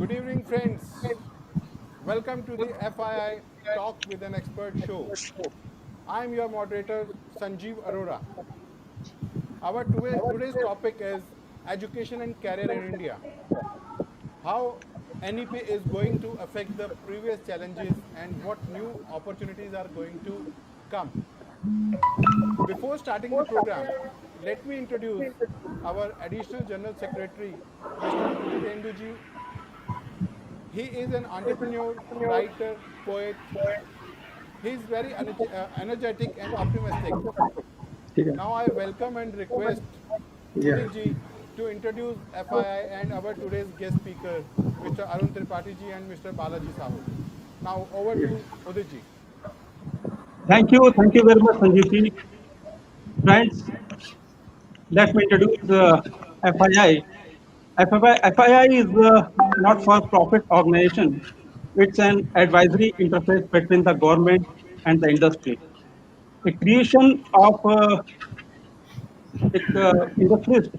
Good evening, friends. Welcome to the FII Talk with an Expert show. I'm your moderator, Sanjeev Arora. Our today's topic is education and career in India. How NEP is going to affect the previous challenges and what new opportunities are going to come. Before starting the program, let me introduce our Additional General Secretary, Mr. Udit Enduji. He is an entrepreneur, writer, poet. He is very energetic and optimistic. ठीक है Now I welcome and request या Udit ji to introduce FII and our today's guest speaker, Mr. Arun Tripathi ji and Mr. Balaji Sahu. Now over to Udit ji. Thank you very much, Sanjeev ji. Friends, let me introduce FII. FII is not for profit organization. It's an advisory interface between the government and the industry. The creation of industrialist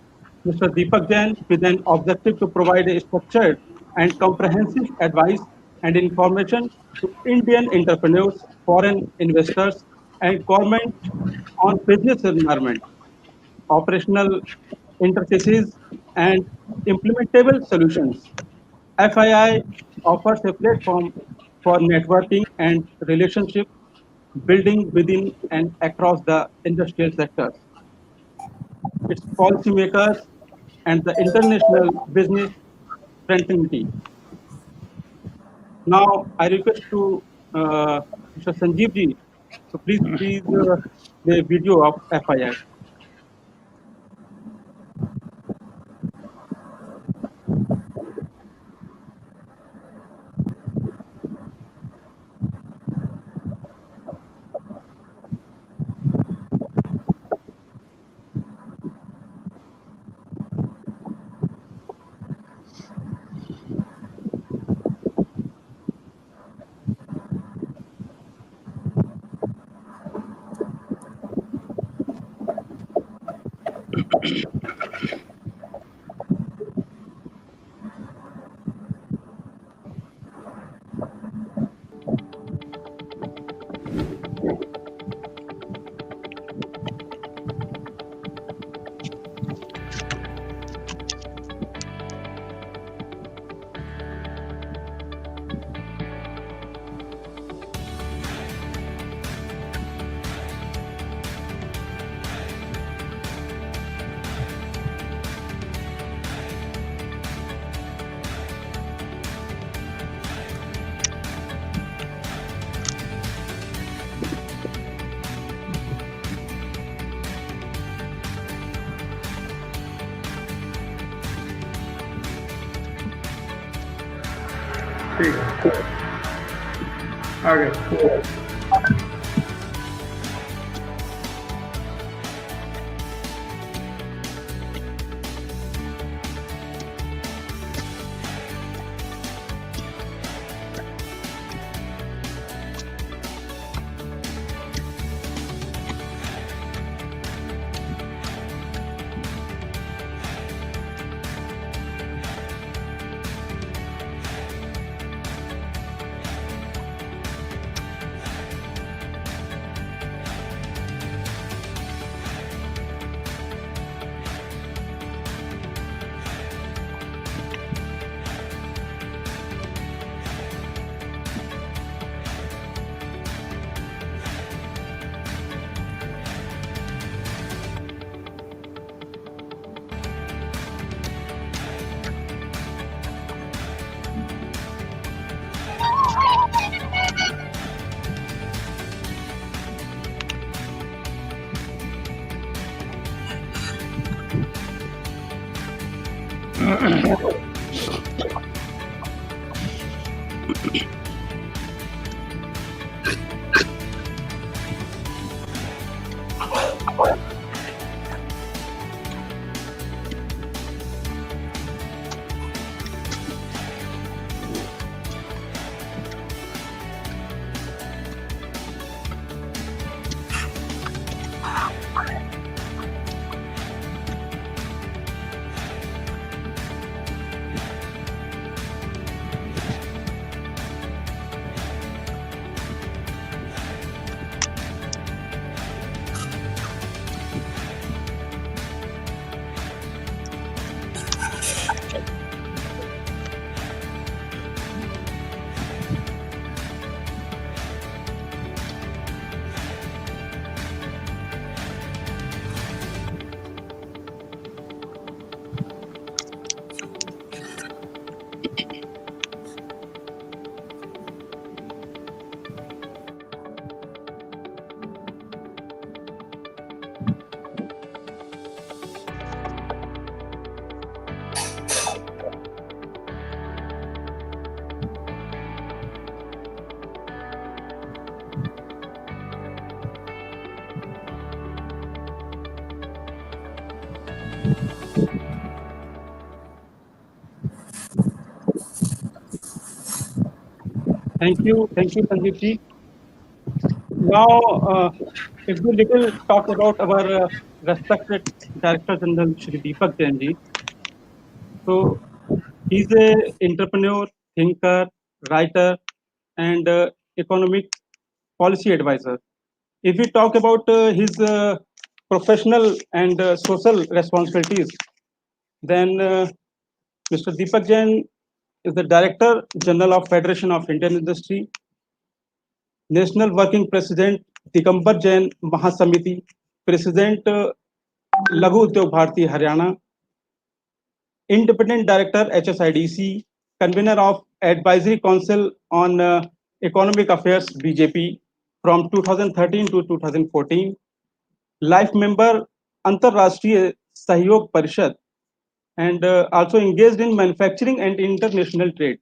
Mr. Deepak Jain with an objective to provide a structured and comprehensive advice and information to Indian entrepreneurs, foreign investors, and government on business environment, operational interfaces, and implementable solutions. FII offers a platform for networking and relationship building within and across the industrial sectors, its policymakers, and the international business fraternity. Now, I request to Mr. Sanjeev ji to please the video of FII. ठीक है आ गए Thank you, Sanjeev ji. Now, if we little talk about our respected Director General, Shri Deepak Jain ji. So, he's a entrepreneur, thinker, writer, and economic policy advisor. If we talk about his professional and social responsibilities, then Mr. Deepak Jain is the Director General of Federation of Indian Industry, National Working President Digambar Jain Mahasamiti, President Laghu Udyog Bharati Haryana, Independent Director HSIDC, Convener of Advisory Council on Economic Affairs BJP from 2013 to 2014, Life Member Antarrashtriya Sahyog Parishad, and also engaged in manufacturing and international trade.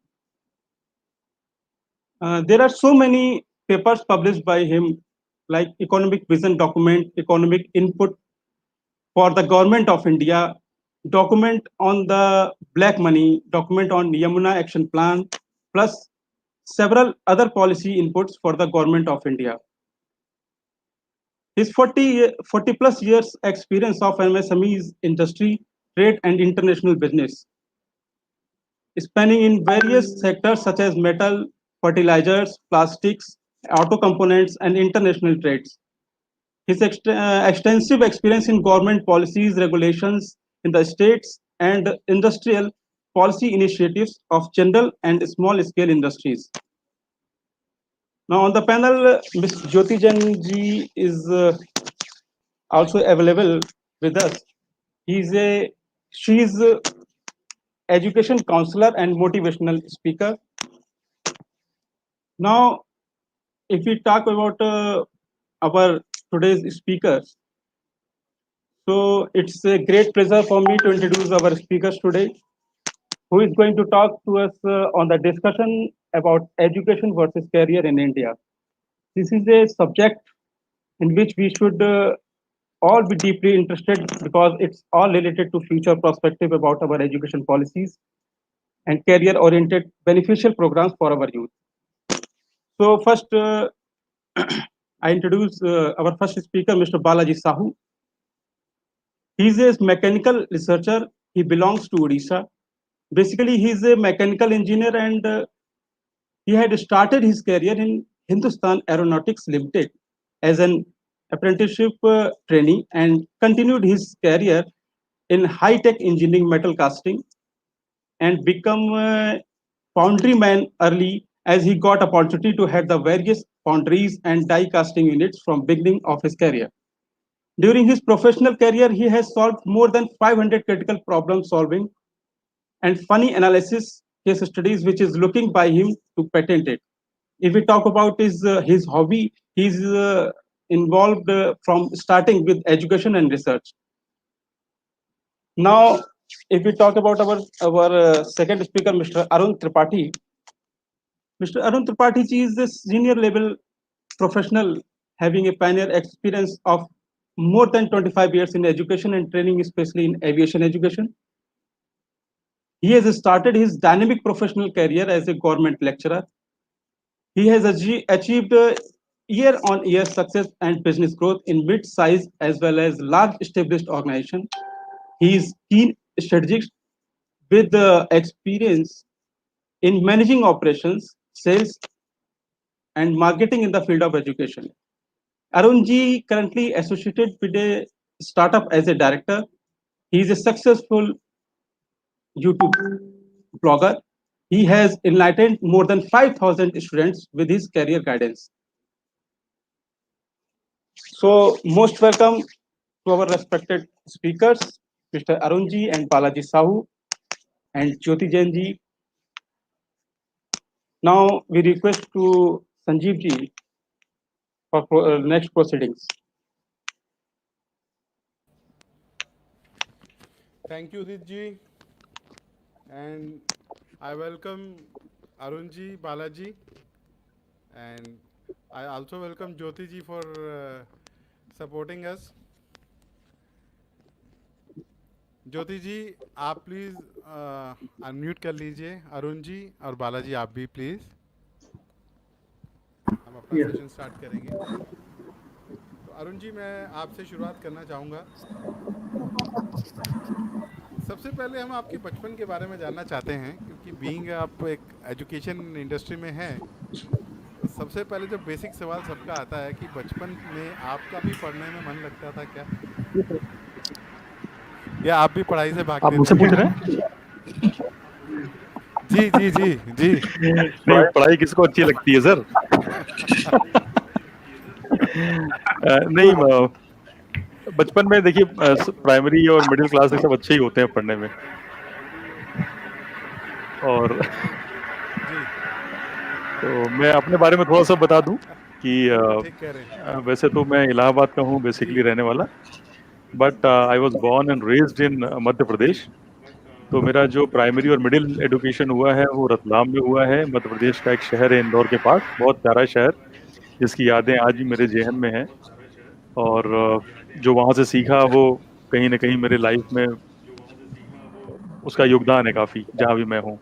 There are so many papers published by him, like Economic Vision Document, Economic Input for the Government of India, document on the black money, document on Yamuna Action Plan, plus several other policy inputs for the Government of India. His 40 plus years experience of MSMEs industry, trade and international business, spanning in various sectors such as metal, fertilizers, plastics, auto components, and international trades. His extensive experience in government policies, regulations in the states, and industrial policy initiatives of general and small scale industries. Now, on the panel, Ms. Jyoti Jain ji is also available with us. She is education counselor and motivational speaker. Now, if we talk about our today's speakers, so it's a great pleasure for me to introduce our speakers today, who is going to talk to us on the discussion about education versus career in India. This is a subject in which we should all be deeply interested because it's all related to future perspective about our education policies and career-oriented beneficial programs for our youth. So first, I introduce our first speaker, Mr. Balaji Sahu. He is a mechanical researcher. He belongs to Odisha. Basically, he is a mechanical engineer and he had started his career in Hindustan Aeronautics Limited as an apprenticeship trainee and continued his career in high-tech engineering metal casting and become a foundry man early as he got opportunity to head the various foundries and die casting units from beginning of his career. During his professional career, he has solved more than 500 critical problem solving and funny analysis case studies, which is looking by him to patent it. If we talk about his hobby, he's involved from starting with education and research. Now, if we talk about our second speaker, Mr. Arun Tripathi, Mr. Arun Tripathi ji is a senior level professional having a pioneer experience of more than 25 years in education and training, especially in aviation education. He has started his dynamic professional career as a government lecturer. He has achieved year-on-year success and business growth in mid-size as well as large established organization. He is keen strategist with experience in managing operations, sales, and marketing in the field of education. Arunji currently associated with a startup as a director. He is a successful YouTube blogger. He has enlightened more than 5,000 students with his career guidance. So, most welcome to our respected speakers, Mr. Arunji and Balaji Sahu and Jyoti Jain ji. Now, we request to Sanjeev ji for next proceedings. Thank you, Udit ji. And I welcome Arunji, Balaji, and I also welcome Jyoti ji for supporting us. ज्योति जी आप please unmute कर लीजिए, अरुण जी और बालाजी आप भी please. हम अपना session start करेंगे। तो अरुण जी मैं आपसे शुरुआत करना चाहूँगा। सबसे पहले हम आपके बचपन के बारे में जानना चाहते हैं, क्योंकि बीइंग आप एक एजुकेशन इंडस्ट्री में हैं, तो सबसे पहले जो बेसिक सवाल सबका आता है कि बचपन में आपका भी पढ़ने में मन लगता था क्या, या आप भी पढ़ाई से भागते थे? आप मुझसे पूछ रहे हैं? जी जी जी जी। नहीं, पढ़ाई किसको अच्छी लगती है सर? नहीं, बचपन में देखिए प्राइमरी और मिडिल क्लास सब अच्छे ही होते हैं पढ़ने में। और तो मैं अपने बारे में थोड़ा सा बता दूं कि वैसे तो मैं इलाहाबाद का हूँ बेसिकली रहने वाला, but I was born and raised in Madhya Pradesh. तो मेरा जो प्राइमरी और मिडिल एजुकेशन हुआ है वो रतलाम में हुआ है। मध्य प्रदेश का एक शहर है इंदौर के पास, बहुत प्यारा शहर जिसकी यादें आज भी मेरे जेहन में हैं। और जो वहाँ से सीखा वो कहीं ना कहीं मेरे लाइफ में उसका योगदान है काफ़ी, जहाँ भी मैं हूँ।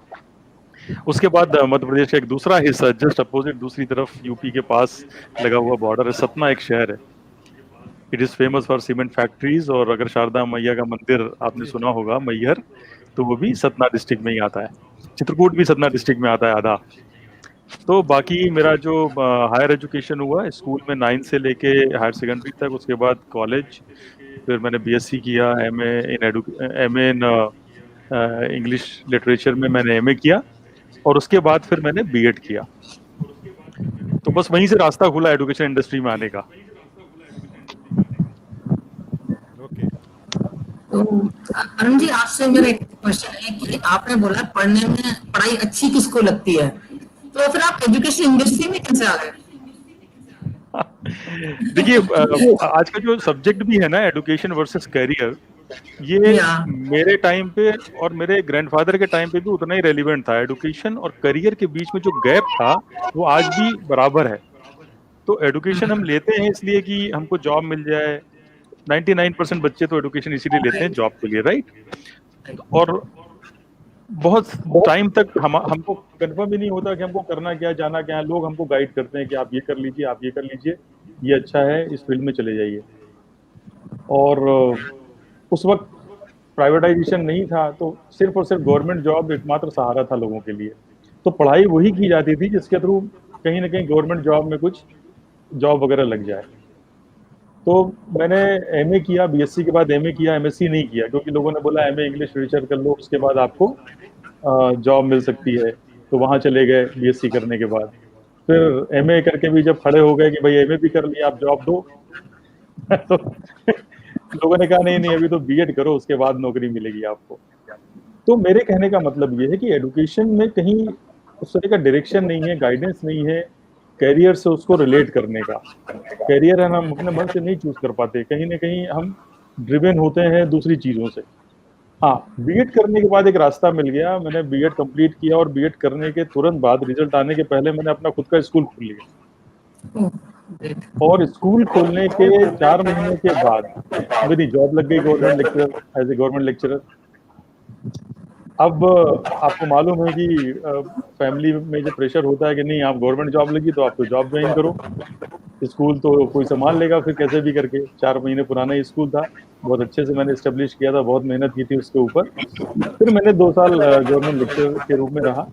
उसके बाद मध्य प्रदेश का एक दूसरा हिस्सा जस्ट अपोजिट दूसरी तरफ यूपी के पास लगा हुआ बॉर्डर है, सतना एक शहर है। It is famous for cement factories. और अगर शारदा मैया का मंदिर आपने सुना होगा मैहर, तो वो भी सतना डिस्ट्रिक्ट में ही आता है। चित्रकूट भी सतना डिस्ट्रिक्ट में आता है आधा। तो बाकी मेरा जो हायर एजुकेशन हुआ स्कूल में 9 से लेके हायर सेकेंडरी तक, उसके बाद कॉलेज, फिर मैंने बीएससी किया, एमए इन इंग्लिश लिटरेचर में मैंने एमए किया, और उसके बाद फिर मैंने बीएड किया। तो बस वहीं से रास्ता खुला एजुकेशन इंडस्ट्री में आने का। तो अरुण जी आपसे मेरा एक क्वेश्चन है कि आपने बोला पढ़ने में पढ़ाई अच्छी किसको लगती है, तो फिर आप एजुकेशन इंडस्ट्री में कैसे आ गए? देखिए आज का जो सब्जेक्ट भी है ना एजुकेशन वर्सेस करियर, ये मेरे टाइम पे और मेरे ग्रैंडफादर के टाइम पे भी उतना ही रेलिवेंट था। एजुकेशन और करियर के बीच में जो गैप था वो आज भी बराबर है। तो एजुकेशन हम लेते हैं इसलिए कि हमको जॉब मिल जाए। 99% बच्चे तो एजुकेशन इसीलिए लेते हैं जॉब के लिए, राइट? और बहुत टाइम तक हमको कंफर्म ही नहीं होता कि हमको करना क्या, जाना क्या है। लोग हमको गाइड करते हैं कि आप ये कर लीजिए, आप ये कर लीजिए, ये अच्छा है, इस फील्ड में चले जाइए। और उस वक्त प्राइवेटाइजेशन नहीं था, तो सिर्फ और सिर्फ गवर्नमेंट जॉब एकमात्र सहारा था लोगों के लिए। तो पढ़ाई वही की जाती थी जिसके थ्रू कहीं ना कहीं गवर्नमेंट जॉब में कुछ जॉब वगैरह लग जाए। तो मैंने एमए किया, बीएससी के बाद एमए किया, एमएससी नहीं किया, क्योंकि लोगों ने बोला एमए इंग्लिश लिटरेचर कर लो, उसके बाद आपको जॉब मिल सकती है। तो वहाँ चले गए बीएससी करने के बाद। फिर एमए करके भी जब खड़े हो गए कि भाई एमए भी कर लिया, आप जॉब दो तो लोगों ने कहा नहीं अभी तो बीएड करो, उसके बाद नौकरी मिलेगी आपको। तो मेरे कहने का मतलब ये है कि एजुकेशन में कहीं उस तरह का डायरेक्शन नहीं है, गाइडेंस नहीं है कैरियर से उसको रिलेट करने का। कैरियर है हम अपने मन से नहीं चूज कर पाते, कहीं ना कहीं हम ड्रिवन होते हैं दूसरी चीजों से। हाँ, बीएड करने के बाद एक रास्ता मिल गया। मैंने बीएड कंप्लीट किया और बीएड करने के तुरंत बाद, रिजल्ट आने के पहले, मैंने अपना खुद का स्कूल खोल लिया। ओह, ग्रेट। और स्कूल खोलने के 4 महीने के बाद मेरी जॉब लग गई government lecturer, as a government lecturer. अब आपको मालूम है कि फैमिली में जो प्रेशर होता है कि नहीं, आप गवर्नमेंट जॉब लगी तो आप तो जॉब ज्वाइन करो, स्कूल तो कोई संभाल लेगा फिर कैसे भी करके। 4 महीने पुराना ही स्कूल था, बहुत अच्छे से मैंने एस्टेब्लिश किया था, बहुत मेहनत की थी उसके ऊपर। फिर मैंने 2 साल गवर्नमेंट लेक्चरर के रूप में रहा।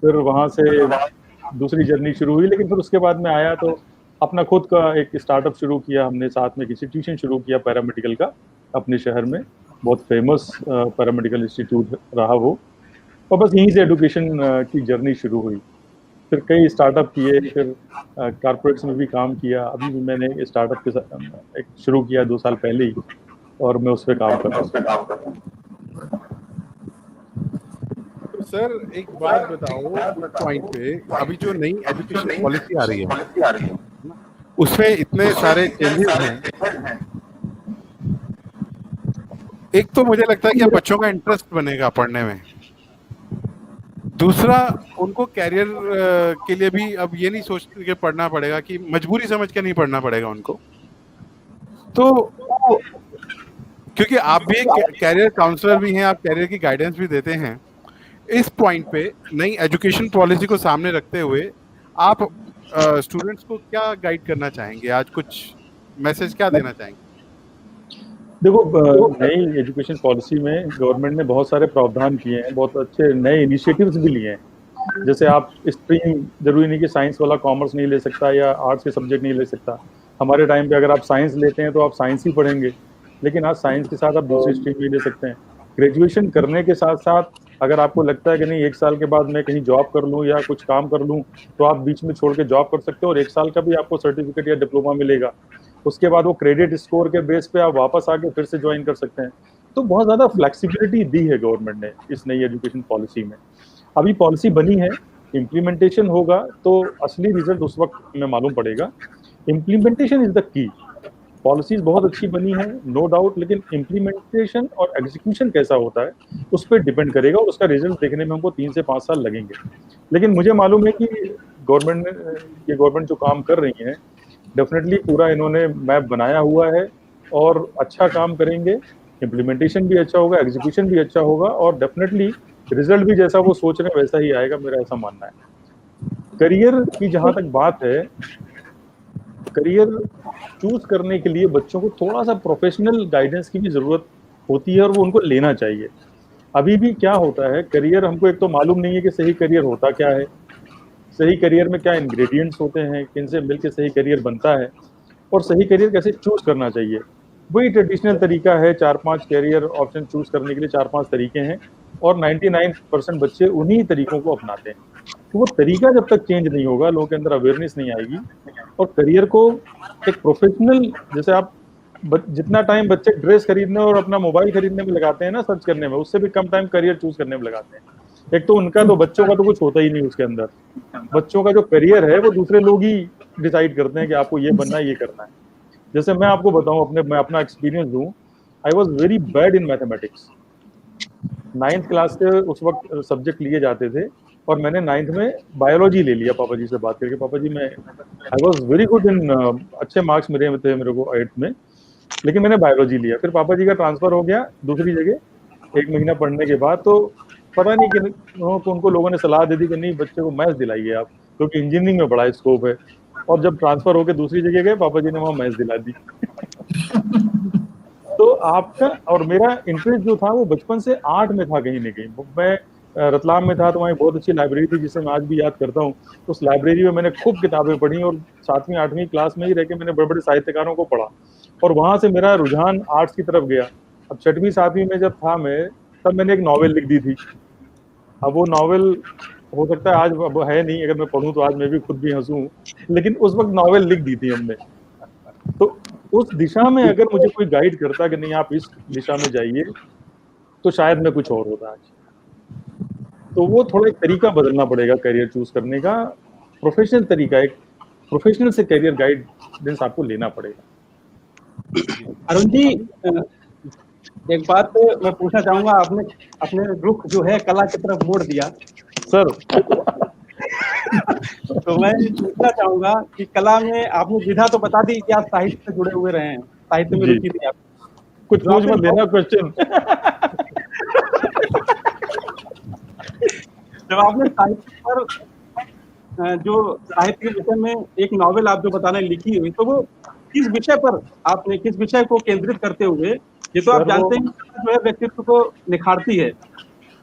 फिर वहाँ से दूसरी जर्नी शुरू हुई, लेकिन फिर उसके बाद में आया तो अपना खुद का एक स्टार्टअप शुरू किया हमने, साथ में एक इंस्टीट्यूशन शुरू किया पैरामेडिकल का अपने शहर में, बहुत फेमस पैरामेडिकल इंस्टीट्यूट रहा वो। और बस यहीं से एडुकेशन की जर्नी शुरू हुई। फिर कई स्टार्टअप किए, फिर कॉर्पोरेट्स में भी काम किया। अभी भी मैंने स्टार्टअप के साथ एक शुरू किया 2 साल पहले ही, और मैं उस पर काम कर रहा हूँ। तो सर एक बात बताओ, पॉइंट पे अभी जो नई एजुकेशन पॉलिसी आ रही है उसमें इतने सारे चेंजेस हैं। एक तो मुझे लगता है कि अब बच्चों का इंटरेस्ट बनेगा पढ़ने में, दूसरा उनको कैरियर के लिए भी अब ये नहीं सोच के पढ़ना पड़ेगा कि मजबूरी समझ के नहीं पढ़ना पड़ेगा उनको। तो क्योंकि आप भी एक कैरियर काउंसलर भी हैं, आप कैरियर की गाइडेंस भी देते हैं, इस पॉइंट पे नई एजुकेशन पॉलिसी को सामने रखते हुए आप स्टूडेंट्स को क्या गाइड करना चाहेंगे? आज कुछ मैसेज क्या देना चाहेंगे? देखो, नई एजुकेशन पॉलिसी में गवर्नमेंट ने बहुत सारे प्रावधान किए हैं, बहुत अच्छे नए इनिशिएटिव्स भी लिए हैं। जैसे आप स्ट्रीम, जरूरी नहीं कि साइंस वाला कॉमर्स नहीं ले सकता या आर्ट्स के सब्जेक्ट नहीं ले सकता। हमारे टाइम पे अगर आप साइंस लेते हैं तो आप साइंस ही पढ़ेंगे, लेकिन आज साइंस के साथ आप दूसरी स्ट्रीम भी ले सकते हैं। ग्रेजुएशन करने के साथ साथ अगर आपको लगता है कि नहीं 1 साल के बाद मैं कहीं जॉब कर लूँ या कुछ काम कर लूँ, तो आप बीच में छोड़ के जॉब कर सकते हो और 1 साल का भी आपको सर्टिफिकेट या डिप्लोमा मिलेगा। उसके बाद वो क्रेडिट स्कोर के बेस पे आप वापस आके फिर से ज्वाइन कर सकते हैं। तो बहुत ज़्यादा फ्लेक्सिबिलिटी दी है गवर्नमेंट ने इस नई एजुकेशन पॉलिसी में। अभी पॉलिसी बनी है, इम्प्लीमेंटेशन होगा तो असली रिजल्ट उस वक्त में मालूम पड़ेगा। Implementation is the key. Policies बहुत अच्छी बनी है, नो डाउट, लेकिन इम्प्लीमेंटेशन और एग्जीक्यूशन कैसा होता है उस पर डिपेंड करेगा, और उसका रिजल्ट देखने में हमको 3 से 5 साल लगेंगे। लेकिन मुझे मालूम है कि गवर्नमेंट जो काम कर रही है, डेफिनेटली पूरा इन्होंने मैप बनाया हुआ है और अच्छा काम करेंगे। इम्प्लीमेंटेशन भी अच्छा होगा, एग्जीक्यूशन भी अच्छा होगा, और डेफिनेटली रिजल्ट भी जैसा वो सोच रहे हैं वैसा ही आएगा, मेरा ऐसा मानना है। करियर की जहां तक बात है, करियर चूज करने के लिए बच्चों को थोड़ा सा प्रोफेशनल गाइडेंस की भी जरूरत होती है, और वो उनको लेना चाहिए। अभी भी क्या होता है, करियर हमको एक तो मालूम नहीं है कि सही करियर होता क्या है, सही करियर में क्या इंग्रेडिएंट्स होते हैं, किनसे मिलकर सही करियर बनता है, और सही करियर कैसे चूज करना चाहिए। वही ट्रेडिशनल तरीका है, 4-5 करियर ऑप्शन चूज करने के लिए 4-5 तरीके हैं, और 99% बच्चे उन्हीं तरीकों को अपनाते हैं। तो वो तरीका जब तक चेंज नहीं होगा, लोगों के अंदर अवेयरनेस नहीं आएगी, और करियर को एक प्रोफेशनल, जैसे आप जितना टाइम बच्चे ड्रेस खरीदने और अपना मोबाइल खरीदने में लगाते हैं ना, सर्च करने में, उससे भी कम टाइम करियर चूज करने में लगाते हैं। एक तो उनका तो बच्चों का तो कुछ होता ही नहीं उसके अंदर, बच्चों का जो करियर है वो दूसरे लोग ही डिसाइड करते हैं कि आपको ये बनना है, ये करना है। जैसे मैं आपको बताऊं, मैं अपना एक्सपीरियंस दूं, I was very bad in mathematics. 9th class के उस वक्त सब्जेक्ट लिए जाते थे, और मैंने 9th में बायोलॉजी ले लिया पापा जी से बात करके। पापा जी, मैं I was very good in, अच्छे मार्क्स मेरे थे मेरे को 8th में, लेकिन मैंने बायोलॉजी लिया। फिर पापा जी का ट्रांसफर हो गया दूसरी जगह 1 महीना पढ़ने के बाद, तो पता नहीं कि उनको लोगों ने सलाह दे दी कि नहीं बच्चे को मैथ्स दिलाइए आप, क्योंकि इंजीनियरिंग में बड़ा स्कोप है। और जब ट्रांसफर होकर दूसरी जगह गए, पापा जी ने वहाँ मैथ्स दिला दी। तो आपका और मेरा इंटरेस्ट जो था वो बचपन से आर्ट में था कहीं ना कहीं। मैं रतलाम में था, तो वहाँ बहुत अच्छी लाइब्रेरी थी जिसे मैं आज भी याद करता हूँ। उस लाइब्रेरी में मैंने खूब किताबें पढ़ी, और 7वीं 8वीं क्लास में ही रह के मैंने बड़े बड़े साहित्यकारों को पढ़ा, और वहाँ से मेरा रुझान आर्ट्स की तरफ गया। अब 6वीं 7वीं में जब था मैं, तब मैंने एक नॉवेल लिख दी थी। अब वो नॉवेल हो सकता है आज अब है नहीं, अगर मैं पढ़ूं तो आज मैं भी खुद भी हंसूं, लेकिन उस वक्त नॉवेल लिख दी थी हमने। तो उस दिशा में अगर मुझे कोई गाइड करता कि नहीं आप इस दिशा में जाइए, तो शायद मैं कुछ और होता आज। तो वो थोड़ा एक तरीका बदलना पड़ेगा करियर चूज करने का, प्रोफेशनल तरीका, एक प्रोफेशनल से करियर गाइडेंस आपको लेना पड़ेगा। अरुण जी, एक बात मैं पूछना चाहूंगा, आपने अपने रुख जो है कला की तरफ मोड़ दिया, सर। तो मैं पूछना चाहूंगा कि कला में आपने विधा तो बता दी कि आप साहित्य से जुड़े हुए रहे हैं, साहित्य में जी, रुचि थी आपको। कुछ जो पूछ आपने मत देना क्वेश्चन। जब आपने साहित्य पर जो साहित्य के विषय में एक नॉवेल आप जो बताने लिखी हुई, तो वो किस विषय पर आपने, किस विषय को केंद्रित करते हुए, ये तो आप सर वो जानते हैं कि जो है व्यक्तित्व को निखारती है,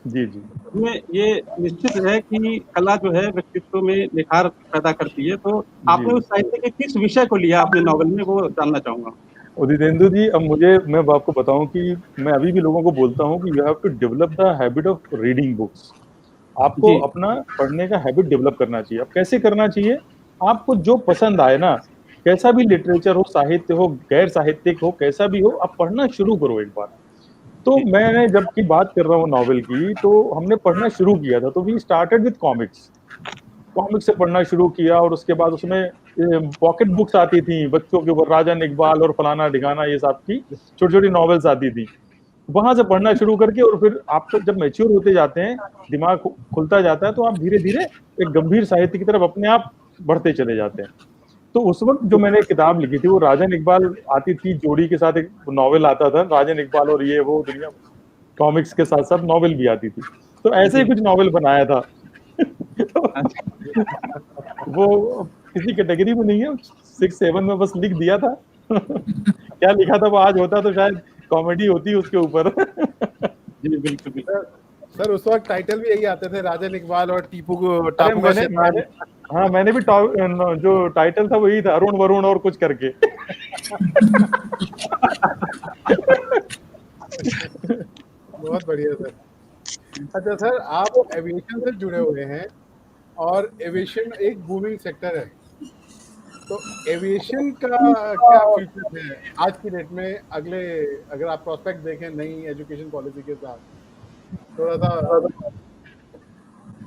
जी जी इसमें ये निश्चित है कि कला जो है व्यक्तित्व में निखार पैदा करती है। तो आपने जी। उस साहित्य के किस विषय को लिया अपने नॉवेल में, वो जानना चाहूंगा। उदितेंदु जी, अब मैं आपको बताऊं कि मैं अभी भी लोगों को बोलता हूं कि you have to develop the habit of reading books. आपको जी अपना पढ़ने का हैबिट डेवलप करना चाहिए। अब कैसे करना चाहिए? आपको जो पसंद आए ना, कैसा भी लिटरेचर हो, साहित्य हो, गैर साहित्यिक हो, कैसा भी हो, आप पढ़ना शुरू करो एक बार। तो मैंने जब की बात कर रहा हूँ नॉवेल की, तो हमने पढ़ना शुरू किया था, तो we started with comics. Comics से पढ़ना शुरू किया, और उसके बाद उसमें पॉकेट बुक्स आती थी बच्चों के ऊपर, राजन इकबाल और फलाना ढिकाना, ये सब की छोटी छोटी नॉवेल्स आती थी। वहां से पढ़ना शुरू करके, और फिर आप तो जब मैच्योर होते जाते हैं, दिमाग खुलता जाता है, तो आप धीरे धीरे एक गंभीर साहित्य की तरफ अपने आप बढ़ते चले जाते हैं। तो उस वक्त जो मैंने किताब लिखी थी, वो राजन इकबाल आती थी जोड़ी के साथ, एक नॉवेल आता था राजन इकबाल और ये वो दुनिया, कॉमिक्स के साथ साथ नॉवेल भी आती थी। तो ऐसे ही कुछ नॉवेल बनाया था। वो किसी कैटेगरी में नहीं है, 6-7 में बस लिख दिया था। क्या लिखा था वो आज होता तो शायद कॉमेडी होती उसके ऊपर। जी बिल्कुल बिल्कुल। सर उस वक्त टाइटल भी यही आते थे, राजन इकबाल और टीपू अरे टापू का शैतान। मैंने भी जो टाइटल था वही था, अरुण वरुण और कुछ करके। बहुत बढ़िया सर। अच्छा सर, आप एविएशन से जुड़े हुए हैं और एविएशन एक बूमिंग सेक्टर है, तो एविएशन का क्या फ्यूचर है आज की डेट में? अगले अगर आप प्रोस्पेक्ट देखें नई एजुकेशन पॉलिसी के साथ, थोड़ा सा।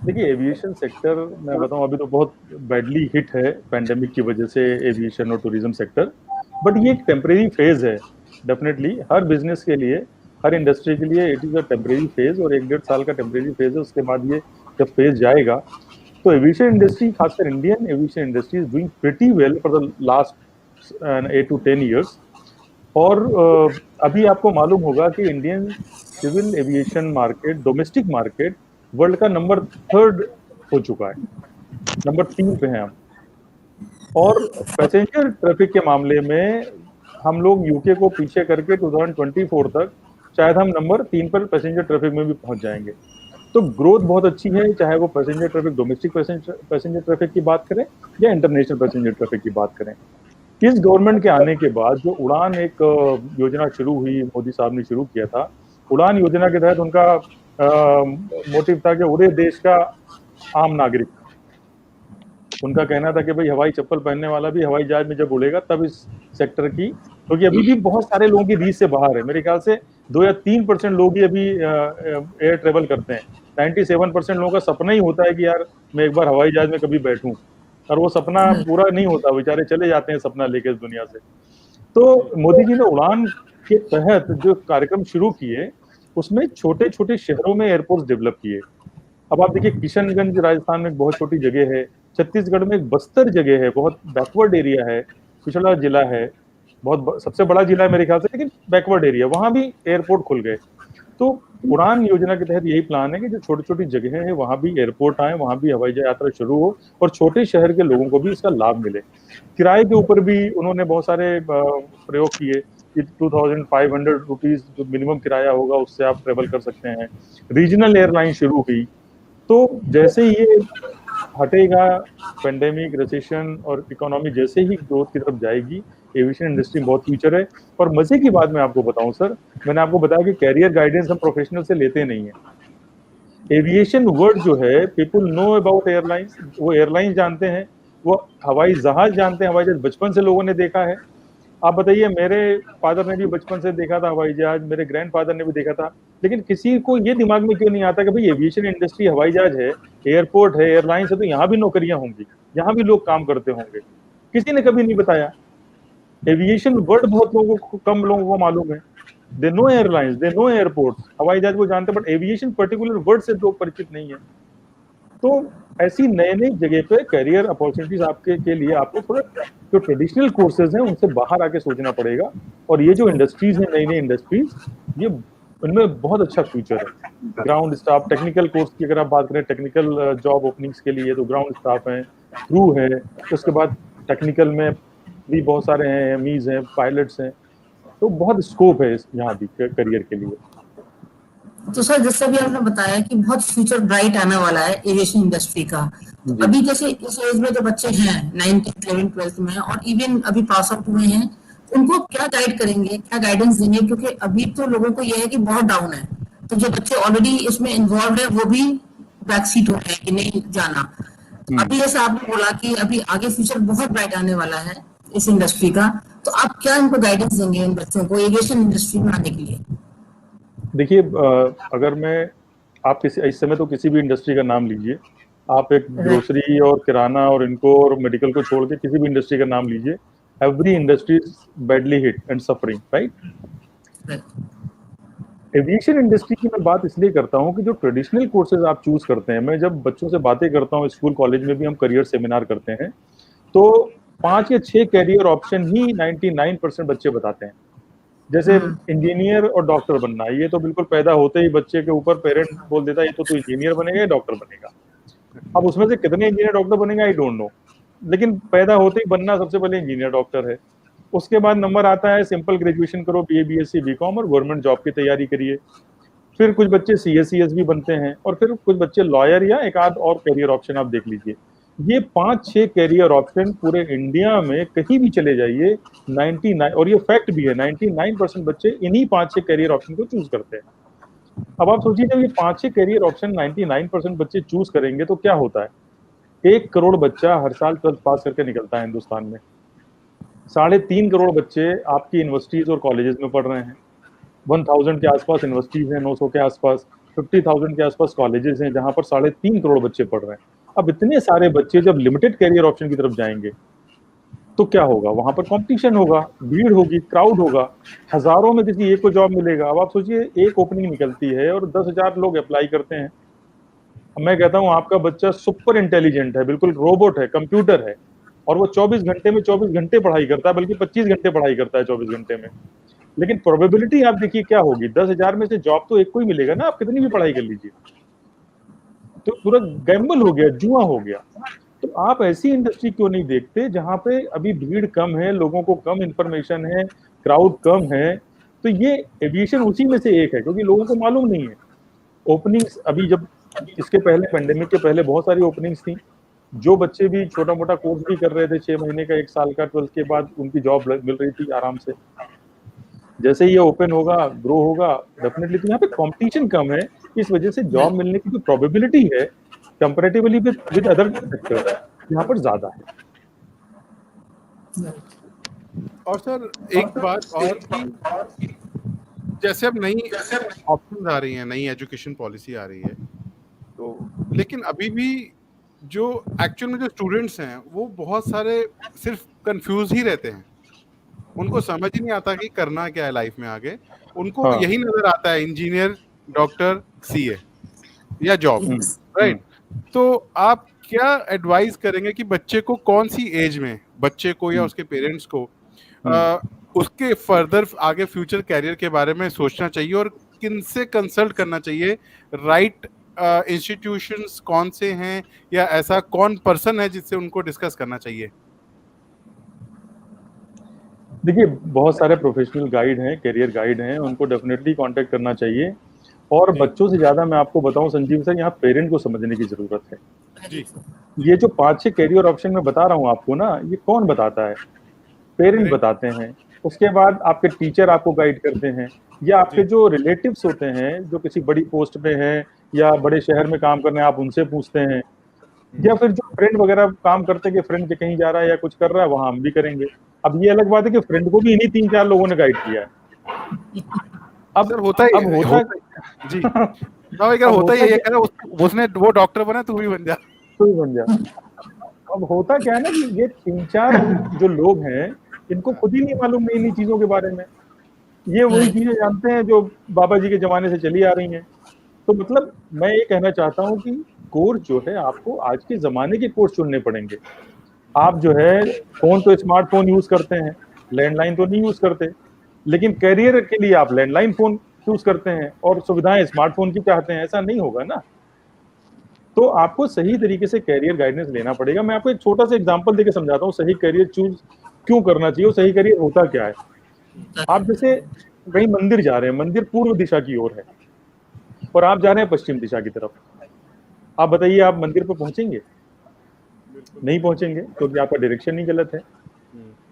देखिए, एविएशन सेक्टर मैं बताऊं अभी तो बहुत बैडली हिट है पैंडेमिक की वजह से, एविएशन और टूरिज्म सेक्टर। बट ये एक टेम्परेरी फेज है डेफिनेटली, हर बिजनेस के लिए, हर इंडस्ट्री के लिए it is a temporary phase, और 1-1.5 साल का टेम्परेरी फेज है। उसके बाद ये जब फेज जाएगा, तो एविएशन इंडस्ट्री, खासकर Indian aviation industry is doing pretty well for the last 8 to 10 years। और अभी आपको मालूम होगा कि Indian civil aviation market, domestic market, world का नंबर 3 हो चुका है, नंबर 3 पे हैं हम। और पैसेंजर ट्रैफिक के मामले में हम लोग यूके को पीछे करके 2024 तक शायद हम नंबर 3 पर पैसेंजर ट्रैफिक में भी पहुंच जाएंगे। तो ग्रोथ बहुत अच्छी है, चाहे वो passenger traffic, domestic passenger traffic की बात करें या इंटरनेशनल पैसेंजर ट्रैफिक की बात करें। इस गवर्नमेंट के आने के बाद जो उड़ान एक योजना शुरू हुई, मोदी साहब ने शुरू किया था, उड़ान योजना के तहत उनका मोटिव था कि पूरे देश का आम नागरिक, उनका कहना था कि भाई हवाई चप्पल पहनने वाला भी हवाई जहाज में जब उड़ेगा तब इस सेक्टर की, क्योंकि अभी भी बहुत सारे लोगों की रीच से बाहर है। मेरे ख्याल से 2 या 3% लोग ही अभी एयर ट्रेवल करते हैं। 97% लोगों का सपना ही होता है कि यार मैं एक बार हवाई जहाज में कभी बैठूं, और वो सपना पूरा नहीं होता, बेचारे चले जाते हैं सपना लेके इस दुनिया से। तो मोदी जी ने उड़ान के तहत जो कार्यक्रम शुरू किए, उसमें छोटे छोटे शहरों में एयरपोर्ट डेवलप किए। अब आप देखिए, किशनगंज राजस्थान में एक बहुत छोटी जगह है, छत्तीसगढ़ में एक बस्तर जगह है, बहुत बैकवर्ड एरिया है, पिछड़ा जिला है, बहुत सबसे बड़ा जिला है मेरे ख्याल से, लेकिन बैकवर्ड एरिया, वहां भी एयरपोर्ट खुल गए। तो उड़ान योजना के तहत यही प्लान है कि जो छोटी छोटी जगह है वहां भी एयरपोर्ट आए, वहां भी हवाई यात्रा शुरू हो, और छोटे शहर के लोगों को भी इसका लाभ मिले। किराए के ऊपर भी उन्होंने बहुत सारे प्रयोग किए कि 2500 रुपीज जो मिनिमम किराया होगा उससे आप ट्रेवल कर सकते हैं। रीजनल एयरलाइन शुरू हुई। तो जैसे ही ये हटेगा, पेंडेमिक, रिसेशन और इकोनॉमी जैसे ही ग्रोथ की तरफ जाएगी, एविएशन इंडस्ट्री में बहुत फ्यूचर है। और मजे की बात मैं आपको बताऊं सर, मैंने आपको बताया कि कैरियर गाइडेंस हम प्रोफेशनल से लेते नहीं है। एविएशन वर्ड जो है, पीपल नो अबाउट एयरलाइंस, वो एयरलाइन जानते हैं, वो हवाई जहाज जानते हैं, हवाई जहाज बचपन से लोगों ने देखा है। आप बताइए, मेरे फादर ने भी बचपन से देखा था हवाई जहाज, मेरे ग्रैंडफादर ने भी देखा था, लेकिन किसी को ये दिमाग में क्यों नहीं आता कि भाई एविएशन इंडस्ट्री, हवाई जहाज है, एयरपोर्ट है, एयरलाइंस है, तो यहाँ भी नौकरियां होंगी, यहाँ भी लोग काम करते होंगे। किसी ने कभी नहीं बताया। एविएशन वर्ड बहुत लोगों को, कम लोगों को मालूम है। They know airlines, they know airport, हवाई जहाज को जानते हैं, बट एविएशन पर्टिकुलर वर्ड से लोग परिचित नहीं है। तो ऐसी नए नई जगह पे करियर अपॉर्चुनिटीज आपके के लिए आपको थोड़ा जो ट्रेडिशनल कोर्सेज हैं उनसे बाहर आके सोचना पड़ेगा। और ये जो इंडस्ट्रीज हैं, नई नई इंडस्ट्रीज, ये उनमें बहुत अच्छा फ्यूचर है। ग्राउंड स्टाफ, टेक्निकल कोर्स की अगर आप बात करें, टेक्निकल जॉब ओपनिंग्स के लिए तो ग्राउंड स्टाफ है, क्रू है, उसके बाद टेक्निकल में भी बहुत सारे हैं, एमईज हैं, पायलट्स हैं, तो बहुत स्कोप है यहाँ भी करियर के लिए। तो सर जैसे भी आपने बताया कि बहुत फ्यूचर ब्राइट आने वाला है एविएशन इंडस्ट्री का, तो अभी जैसे इस एज में जो बच्चे हैं 9th 11th 12th में और इवन अभी पास आउट हुए हैं, उनको क्या गाइड करेंगे, क्या गाइडेंस देंगे? क्योंकि अभी तो लोगों को यह है कि बहुत डाउन है, तो जो बच्चे ऑलरेडी इसमें इन्वॉल्व है वो भी बैक सीट हो रहे हैं कि नहीं जाना। तो अभी जैसे आपने बोला कि अभी आगे फ्यूचर बहुत ब्राइट आने वाला है इस इंडस्ट्री का, तो आप क्या इनको गाइडेंस देंगे इन बच्चों को एविएशन इंडस्ट्री में आने के लिए? देखिए, अगर मैं आप किसी इस समय तो किसी भी इंडस्ट्री का नाम लीजिए, आप एक ग्रोसरी और किराना और इनको और मेडिकल को छोड़ के किसी भी इंडस्ट्री का नाम लीजिए, every industry is badly hit and suffering, right. Aviation industry की मैं बात इसलिए करता हूँ कि जो ट्रेडिशनल कोर्सेज आप चूज करते हैं, मैं जब बच्चों से बातें करता हूँ, स्कूल कॉलेज में भी हम करियर सेमिनार करते हैं, तो 5 या 6 कैरियर ऑप्शन ही 99% बच्चे बताते हैं। जैसे इंजीनियर और डॉक्टर बनना, ये तो बिल्कुल पैदा होते ही बच्चे के ऊपर पेरेंट बोल देता है ये तो तू इंजीनियर बनेगा या डॉक्टर बनेगा। अब उसमें से कितने इंजीनियर डॉक्टर बनेगा आई डोंट नो, लेकिन पैदा होते ही बनना सबसे पहले इंजीनियर डॉक्टर है। उसके बाद नंबर आता है सिंपल ग्रेजुएशन करो, बीए बीएससी बीकॉम और गवर्नमेंट जॉब की तैयारी करिए। फिर कुछ बच्चे सीएस भी बनते हैं और फिर कुछ बच्चे लॉयर या एक आध और कैरियर ऑप्शन आप देख लीजिए। ये 5-6 कैरियर ऑप्शन पूरे इंडिया में कहीं भी चले जाइए 99, और ये फैक्ट भी है, 99% बच्चे इन्हीं 5-6 कैरियर ऑप्शन को चूज करते हैं। अब आप सोचिए जब ये 5-6 कैरियर ऑप्शन 99% बच्चे चूज करेंगे तो क्या होता है। 1 करोड़ बच्चा हर साल 12th पास करके निकलता है हिंदुस्तान में। 3.5 करोड़ बच्चे आपकी यूनिवर्सिटीज और कॉलेजेस में पढ़ रहे हैं। 1000 के आसपास यूनिवर्सिटीज हैं, 900 के आसपास, 50,000 के आसपास कॉलेजेस हैं जहां पर 3.5 करोड़ बच्चे पढ़ रहे हैं। अब इतने सारे बच्चे जब लिमिटेड कैरियर ऑप्शन की तरफ जाएंगे तो क्या होगा, वहां पर कंपटीशन होगा, भीड़ होगी, क्राउड होगा, हजारों में किसी एक को जॉब मिलेगा। अब आप सोचिए एक ओपनिंग निकलती है और 10,000 लोग अप्लाई करते हैं। मैं कहता हूं आपका बच्चा सुपर इंटेलिजेंट है, बिल्कुल रोबोट है, कंप्यूटर है, और वो 24 घंटे में 24 घंटे पढ़ाई करता है, बल्कि 25 घंटे पढ़ाई करता है 24 घंटे में। लेकिन प्रोबेबिलिटी आप देखिए क्या होगी, 10,000 में से जॉब तो एक को ही मिलेगा ना, आप कितनी भी पढ़ाई कर लीजिए। तो पूरा गैम्बल हो गया, जुआ हो गया। तो आप ऐसी इंडस्ट्री क्यों नहीं देखते जहां पे अभी भीड़ कम है, लोगों को कम इंफॉर्मेशन है, क्राउड कम है। तो ये एविएशन उसी में से एक है, क्योंकि लोगों को मालूम नहीं है। ओपनिंग्स अभी जब इसके पहले पेंडेमिक के पहले बहुत सारी ओपनिंग्स थी, जो बच्चे भी छोटा मोटा कोर्स भी कर रहे थे 6 महीने का, 1 साल का, 12th के बाद उनकी जॉब मिल रही थी आराम से। जैसे ये ओपन होगा, ग्रो होगा डेफिनेटली, तो यहाँ पे कंपटीशन कम है, इस वजह से जॉब मिलने की जो प्रोबेबिलिटी है कंपैरेटिवली विद अदर सेक्टर यहाँ पर ज्यादा है। और सर एक बात और कि जैसे अब नई ऑप्शन आ रही हैं, नई एजुकेशन पॉलिसी आ रही है, तो लेकिन अभी भी जो एक्चुअल में जो स्टूडेंट्स हैं वो बहुत सारे सिर्फ कंफ्यूज ही रहते हैं। उनको समझ ही नहीं आता कि करना क्या है लाइफ में आगे। उनको यही नजर आता है इंजीनियर, डॉक्टर, सीए या जॉब, राइट। तो आप क्या एडवाइस करेंगे कि बच्चे को कौन सी एज में, बच्चे को या उसके पेरेंट्स को उसके फर्दर आगे फ्यूचर कैरियर के बारे में सोचना चाहिए और किन से कंसल्ट करना चाहिए? राइट इंस्टीट्यूशंस कौन से हैं या ऐसा कौन पर्सन है जिससे उनको डिस्कस करना चाहिए? देखिए, बहुत सारे प्रोफेशनल गाइड हैं, करियर गाइड हैं, उनको डेफिनेटली कांटेक्ट करना चाहिए। और बच्चों से ज्यादा मैं आपको बताऊं संजीव सर, यहाँ पेरेंट को समझने की जरूरत है। जी। ये जो 5-6 कैरियर ऑप्शन में बता रहा हूँ आपको ना, ये कौन बताता है? पेरेंट बताते हैं। उसके बाद आपके टीचर आपको गाइड करते हैं, या आपके जो रिलेटिव्स होते हैं जो किसी बड़ी पोस्ट पे हैं या बड़े शहर में काम करने, आप उनसे पूछते हैं, या फिर जो फ्रेंड वगैरह काम करते हैं कि फ्रेंड के कहीं जा रहा है या कुछ कर रहा है, वहां हम भी करेंगे। अब ये अलग बात है कि फ्रेंड को भी इन्हीं 3-4 लोगों ने गाइड किया है। अब सर होता ही जी होता ही है, उसने वो डॉक्टर बना, तू भी बन जा, तू भी बन जा। अब होता क्या है ना कि ये 3-4 जो लोग हैं इनको खुद ही नहीं मालूम नहीं इन्हीं चीजों के बारे में। ये वही चीजें जानते हैं जो बाबा जी के जमाने से चली आ रही हैं। तो मतलब मैं ये कहना चाहता हूँ कि कोर्स जो है आपको आज के जमाने के कोर्स चुनने पड़ेंगे। आप जो है फोन तो स्मार्टफोन यूज करते हैं, लैंडलाइन तो नहीं यूज करते, लेकिन करियर के लिए आप लैंडलाइन फोन चूज करते हैं और सुविधाएं स्मार्टफोन की चाहते हैं, ऐसा नहीं होगा ना। तो आपको सही तरीके से करियर गाइडेंस लेना पड़ेगा। मैं आपको एक छोटा सा एग्जांपल देके समझाता हूँ सही करियर चूज क्यों करना चाहिए और सही करियर होता क्या है। आप जैसे कहीं मंदिर जा रहे हैं, मंदिर पूर्व दिशा की ओर है और आप जा रहे हैं पश्चिम दिशा की तरफ, आप बताइए आप मंदिर पर पहुंचेंगे? नहीं पहुंचेंगे, क्योंकि आपका डायरेक्शन ही गलत है।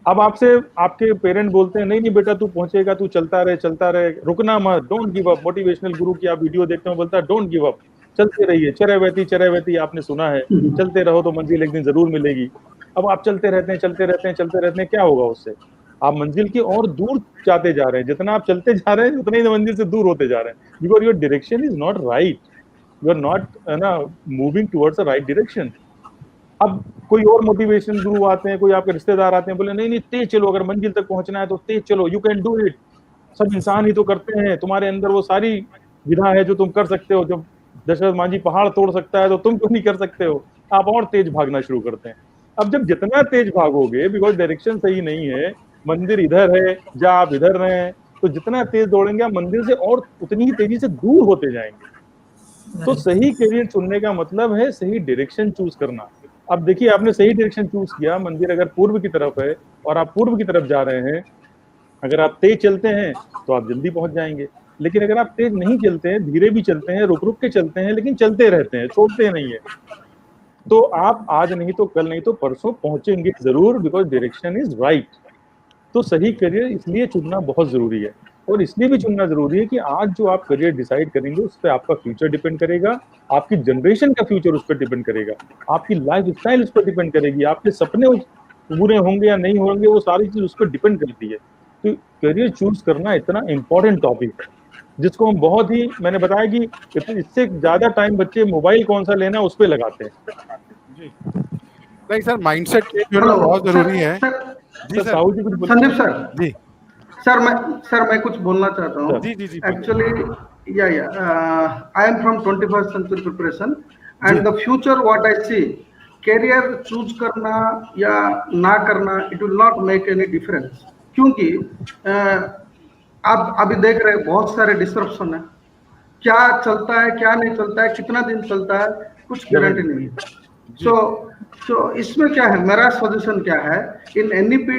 अब आपसे आपके पेरेंट बोलते हैं नहीं नहीं बेटा तू पहुंचेगा, तू चलता रहे, रुकना मत, डोंट गिव अप। मोटिवेशनल गुरु की आप वीडियो देखते हो, बोलता है डोंट गिव अप, चलते रहिए, चरैवेती आपने सुना है, चलते रहो तो मंजिल एक दिन जरूर मिलेगी। अब आप चलते रहते हैं, क्या होगा उससे? आप मंजिल की और दूर जाते जा रहे हैं। जितना आप चलते जा रहे हैं उतने ही मंजिल से दूर होते जा रहे हैं, because your direction is not right, you are not ना moving towards the right direction. अब कोई और मोटिवेशन गुरु आते हैं, कोई आपके रिश्तेदार आते हैं, बोले नहीं नहीं तेज चलो, अगर मंजिल तक पहुंचना है तो तेज चलो, यू कैन डू इट, सब इंसान ही तो करते हैं, तुम्हारे अंदर वो सारी विधा है जो तुम कर सकते हो, जब दशरथ मांझी पहाड़ तोड़ सकता है तो तुम क्यों नहीं कर सकते हो? आप और तेज भागना शुरू करते हैं। अब जब जितना तेज भागोगे, बिकॉज डायरेक्शन सही नहीं है, मंदिर इधर है या आप इधर रहे हैं, तो जितना तेज दौड़ेंगे आप मंदिर से और उतनी ही तेजी से दूर होते जाएंगे। तो सही करियर चुनने का मतलब है सही डायरेक्शन चूज करना। अब देखिए आपने सही डायरेक्शन चूज किया, मंदिर अगर पूर्व की तरफ है और आप पूर्व की तरफ जा रहे हैं, अगर आप तेज चलते हैं तो आप जल्दी पहुंच जाएंगे। लेकिन अगर आप तेज नहीं चलते हैं, धीरे भी चलते हैं, रुक रुक के चलते हैं, लेकिन चलते रहते हैं, छोड़ते नहीं है, तो आप आज नहीं तो कल नहीं तो परसों पहुंचेंगे जरूर, बिकॉज डायरेक्शन इज राइट। तो सही करियर इसलिए चुनना बहुत जरूरी है, और इसलिए भी चुनना जरूरी है कि आज जो आप करियर डिसाइड करेंगे उस पर आपका फ्यूचर डिपेंड करेगा, आपकी जनरेशन का फ्यूचर उस पर डिपेंड करेगा, आपकी लाइफ स्टाइल उस पर डिपेंड करेगी, आपके सपने पूरे होंगे या नहीं होंगे, वो सारी चीज उस पर डिपेंड करती है। तो करियर चूज करना इतना इंपॉर्टेंट टॉपिक है जिसको हम बहुत ही, मैंने बताया कि इससे ज्यादा टाइम बच्चे मोबाइल कौन सा लेना उस पर लगाते हैं। जी नहीं सर, माइंडसेट चेंज होना बहुत जरूरी है। जी सर, साहू जी कुछ संदीप सर। जी सर मैं कुछ बोलना चाहता हूँ। जी actually I am from 21st century preparation and the future what I see, career choose करना या ना करना, it will not make any difference, क्योंकि आप अभी देख रहे हैं बहुत सारे डिस्ट्रप्शन है, क्या चलता है क्या नहीं चलता है, कितना दिन चलता है, कुछ गारंटी नहीं है। सो इसमें क्या है, मेरा सजेशन क्या है, इन NEP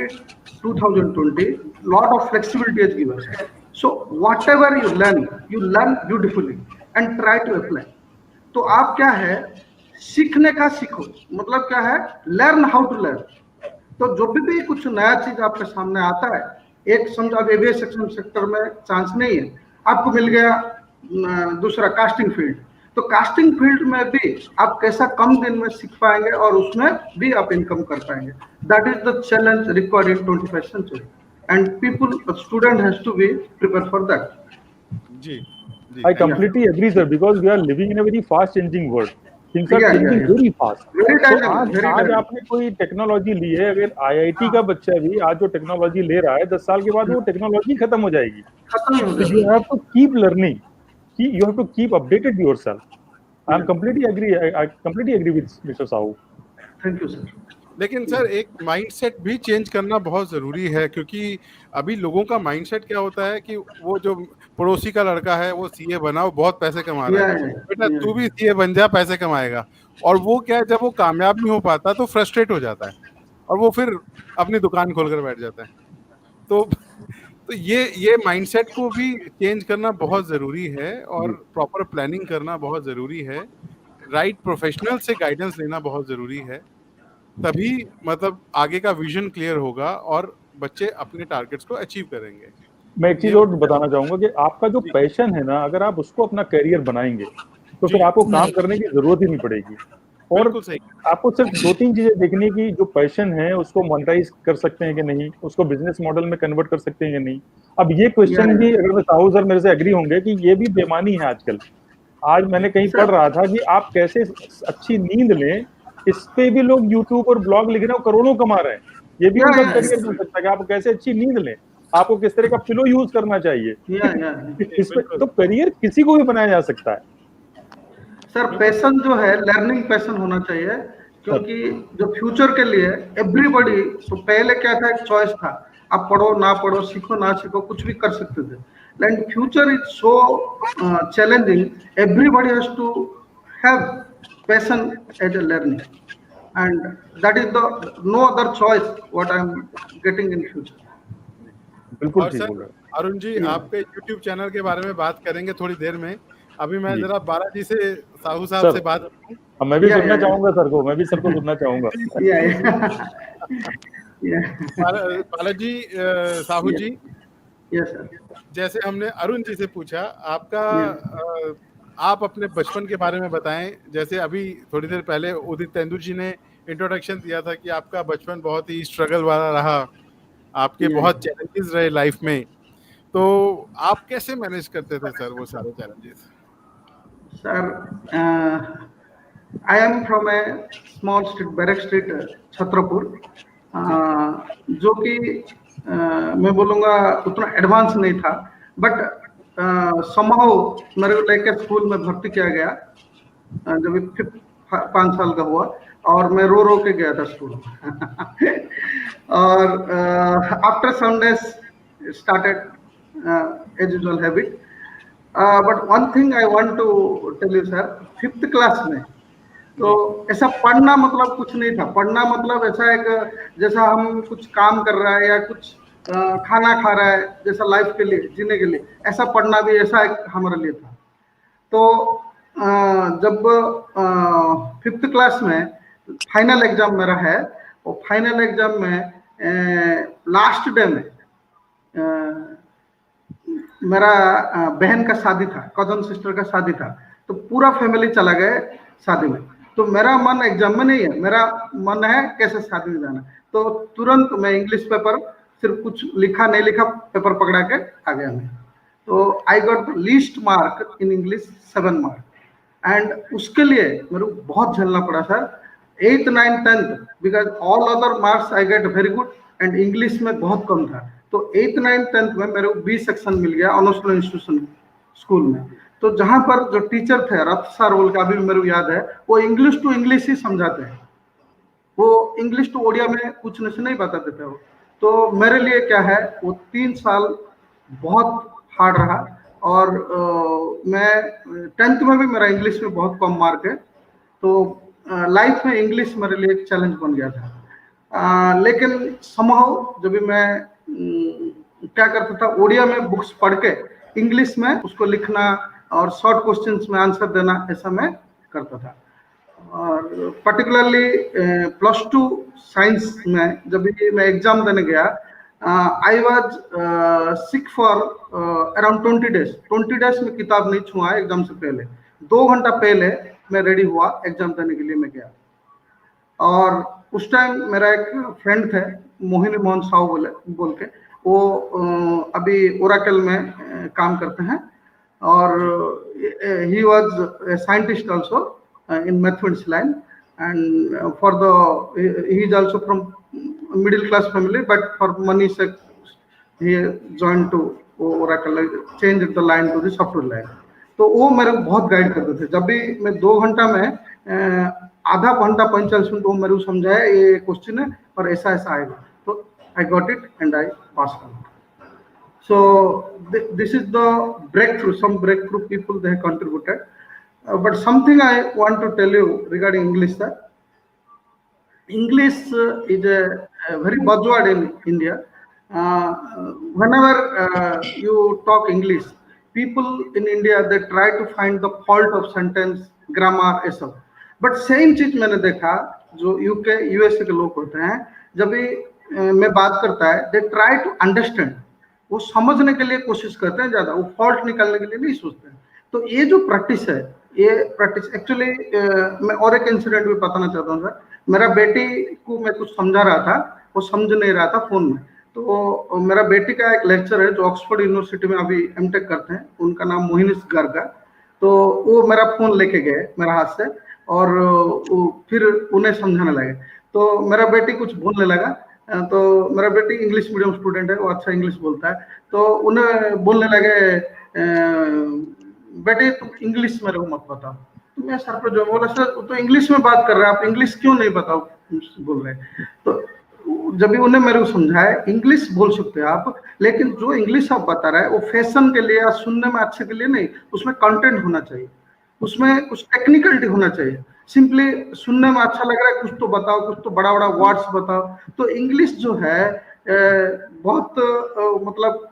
2020 lot of flexibility is given, so whatever you learn beautifully and try to apply। तो आप क्या है, सीखने का सीखो, मतलब क्या है, लर्न हाउ टू लर्न। तो जो भी कुछ नया चीज आपके सामने आता है, एक समझो अब एविएशन सेक्टर में चांस नहीं है, आपको मिल गया दूसरा कास्टिंग फील्ड, तो कास्टिंग फील्ड में भी आप कैसा कम दिन में सीख पाएंगे और उसमें भी आप इनकम कर पाएंगे। That is the challenge required in 21st century and student has to be prepare for that. जी I completely agree sir, because we are living in a very fast changing world, things are changing very fast। तो आज आपने कोई technology ली है, अगर IIT का बच्चा भी आज जो टेक्नोलॉजी ले रहा है 10 साल के बाद वो टेक्नोलॉजी खत्म हो जाएगी। You have to keep learning, you have to keep updated yourself। I completely agree with Mr. Sahu। Thank you sir. लेकिन सर एक माइंडसेट भी चेंज करना बहुत जरूरी है, क्योंकि अभी लोगों का माइंडसेट क्या होता है कि वो जो पड़ोसी का लड़का है वो सीए बना, वो बहुत पैसे कमा रहा है, बेटा तू भी सीए बन जा, पैसे कमाएगा। और वो क्या है, जब वो कामयाब नहीं हो पाता तो फ्रस्ट्रेट हो जाता है और वो फिर अपनी दुकान खोलकर बैठ जाता है। तो ये माइंडसेट को भी चेंज करना बहुत जरूरी है और प्रॉपर प्लानिंग करना बहुत जरूरी है, राइट प्रोफेशनल से गाइडेंस लेना बहुत जरूरी है, तभी मतलब आगे का विजन क्लियर होगा और बच्चे अपने टारगेट्स को अचीव करेंगे। मैं एक चीज और बताना चाहूंगा कि आपका जो पैशन है ना, अगर आप उसको अपना करियर बनाएंगे तो फिर आपको काम करने की जरूरत ही नहीं पड़ेगी। और आपको सिर्फ 2-3 चीजें देखनी की, जो पैशन है उसको मोनेटाइज कर सकते हैं कि नहीं, उसको बिजनेस मॉडल में कन्वर्ट कर सकते हैं कि नहीं। अब ये क्वेश्चन भी, अगर मैं साहू सर मेरे से एग्री होंगे कि ये भी बेमानी है आजकल। आज मैंने कहीं पढ़ रहा था कि आप कैसे अच्छी नींद लें, इस पे भी लोग यूट्यूब और ब्लॉग लिख रहे हैं, करोड़ों कमा रहे हैं। ये भी उनका करियर बन सकता है कि आप कैसे अच्छी नींद लें। आपको किस तरह का पिलो यूज करना चाहिए। इस पे तो करियर किसी को भी बनाया जा सकता है सर। पैशन जो है लर्निंग पैशन होना चाहिए, क्योंकि जो फ्यूचर के लिए एवरीबॉडी, तो पहले क्या था, एक चॉइस था, आप पढ़ो ना पढ़ो, सीखो ना सीखो, कुछ भी कर सकते थे। And future is so challenging, everybody has to have passion as a learning, and that is the no other choice what I am getting in future. बिल्कुल और ठीक सर बोल रहे हैं। अरुण जी, आपके YouTube चैनल के बारे में बात करेंगे थोड़ी देर में। अभी मैं जी। जरा बालाजी से, साहू साहब से बात करूं। अब मैं भी या, सुनना या, चाहूंगा सर को, मैं भी सर को सुनना चाहूंगा। बालाजी, साहू जी, यस सर। जैसे हमने अरुण जी से पूछा, आपका आप अपने बचपन के बारे में बताएं। जैसे अभी थोड़ी देर पहले उदित तेंदुल जी ने इंट्रोडक्शन दिया था कि आपका बचपन बहुत ही स्ट्रगल वाला रहा, आपके बहुत चैलेंजेस रहे लाइफ में, तो आप कैसे मैनेज करते थे सर वो सारे challenges? Sir, I am from a small street, Barrack Street, Chhatarpur, जो कि मैं बोलूँगा उतना एडवांस नहीं था, बट समहाउ मेरे को लेकर स्कूल में भर्ती किया गया जब 5 साल का हुआ, और मैं रो रो के गया था स्कूल। और after some days started as usual habit, but one thing I want to tell you sir, 5th class में तो ऐसा पढ़ना मतलब कुछ नहीं था। पढ़ना मतलब ऐसा एक, जैसा हम कुछ काम कर रहा है या कुछ खाना खा रहा है, जैसा लाइफ के लिए, जीने के लिए, ऐसा पढ़ना भी ऐसा एक हमारे लिए था। तो जब 5th क्लास में फाइनल एग्जाम मेरा है, और फाइनल एग्जाम में लास्ट डे में मेरा बहन का शादी था, कजन सिस्टर का शादी था, तो पूरा फैमिली चला गए शादी में। तो मेरा मन एग्जाम में नहीं है, मेरा मन है कैसे शादी में जाना। तो तुरंत मैं इंग्लिश पेपर, सिर्फ कुछ लिखा नहीं लिखा, पेपर पकड़ा के आ गया मैं। तो I got the least mark in English, 7 mark, and उसके लिए मेरे को बहुत झेलना पड़ा sir. 8th 9th 10th, because all other marks I get very good, and English में बहुत कम था। तो 8th 9th 10th में मेरे को बी सेक्शन मिल गया ऑनर्स इंस्टीट्यूशन स्कूल में। तो जहां पर जो टीचर थे, रथ सर बोल के, अभी भी मेरे को याद है, वो इंग्लिश टू इंग्लिश ही समझाते हैं, वो इंग्लिश टू ओडिया में कुछ नहीं बताते थे वो। तो मेरे लिए क्या है, वो 3 साल बहुत हार्ड रहा, और मैं 10th में भी मेरा इंग्लिश में बहुत कम मार्क है। तो लाइफ में इंग्लिश मेरे लिए एक चैलेंज बन गया था। लेकिन समहाउ जब भी मैं क्या करता था, ओडिया में बुक्स पढ़ के इंग्लिश में उसको लिखना और शॉर्ट क्वेश्चंस में आंसर देना, ऐसा मैं करता था। और पर्टिकुलरली +2 साइंस में जब भी मैं एग्जाम देने गया, I was sick for around 20 days में किताब नहीं छुआ एग्जाम से पहले। 2 घंटा पहले मैं रेडी हुआ एग्जाम देने के लिए मैं गया। और उस टाइम मेरा एक फ्रेंड थे, मोहिनी मोहन साहू बोल के, वो अभी ओरेकल में काम करते हैं, और he was a scientist also in mathematics line, and he is also from middle class family, but for money sake he joined to Oracle, changed the line to the software line. तो वो मेरे को बहुत guide करते थे। जब भी मैं 2 घंटा में आधा घंटा 45 मिनट वो मेरे को समझाया, ये क्वेश्चन है और ऐसा ऐसा आएगा, तो I got it and I pass out. So this is the breakthrough, some breakthrough people they have contributed. But something I want to tell you regarding English, sir. English is a very buzzword in India. Whenever you talk English, people in India, they try to find the fault of sentence, grammar, ऐसा। But same चीज मैंने देखा, जो UK, USA के लोग होते हैं, जब भी मैं बात करता है, they try to understand, वो समझने के लिए कोशिश करते हैं ज्यादा, वो फॉल्ट निकालने के लिए नहीं सोचते हैं। तो ये जो प्रैक्टिस है, ये प्रैक्टिस एक्चुअली, मैं और एक इंसिडेंट भी बताना चाहता हूँ सर। मेरा बेटी को मैं कुछ समझा रहा था, वो समझ नहीं रहा था फोन में। तो मेरा बेटी का एक लेक्चर है जो ऑक्सफोर्ड यूनिवर्सिटी में अभी एमटेक करते हैं, उनका नाम मोहिनी गर्ग है। तो वो मेरा फोन लेके गए मेरा हाथ से, और फिर उन्हें समझाने लगे। तो मेरा बेटी कुछ बोलने लगा, तो मेरा बेटी इंग्लिश मीडियम स्टूडेंट है, वो अच्छा इंग्लिश बोलता है, तो उन्हें बोलने लगे बेटे तुम इंग्लिश मेरे को मत बताओ। तो मैं सर पर जो बोला, सर तो इंग्लिश में बात कर रहे हैं, आप इंग्लिश क्यों नहीं बताओ बोल रहे हैं। तो जब भी उन्हें मेरे को समझाया, इंग्लिश बोल सकते हैं आप, लेकिन जो इंग्लिश आप बता रहे हैं वो फैशन के लिए या सुनने में अच्छे के लिए नहीं, उसमें कंटेंट होना चाहिए, उसमें कुछ टेक्निकलिटी होना चाहिए। सिंपली सुनने में अच्छा लग रहा है, कुछ तो बताओ, कुछ तो बड़ा बड़ा वर्ड्स बताओ। तो इंग्लिश जो है बहुत मतलब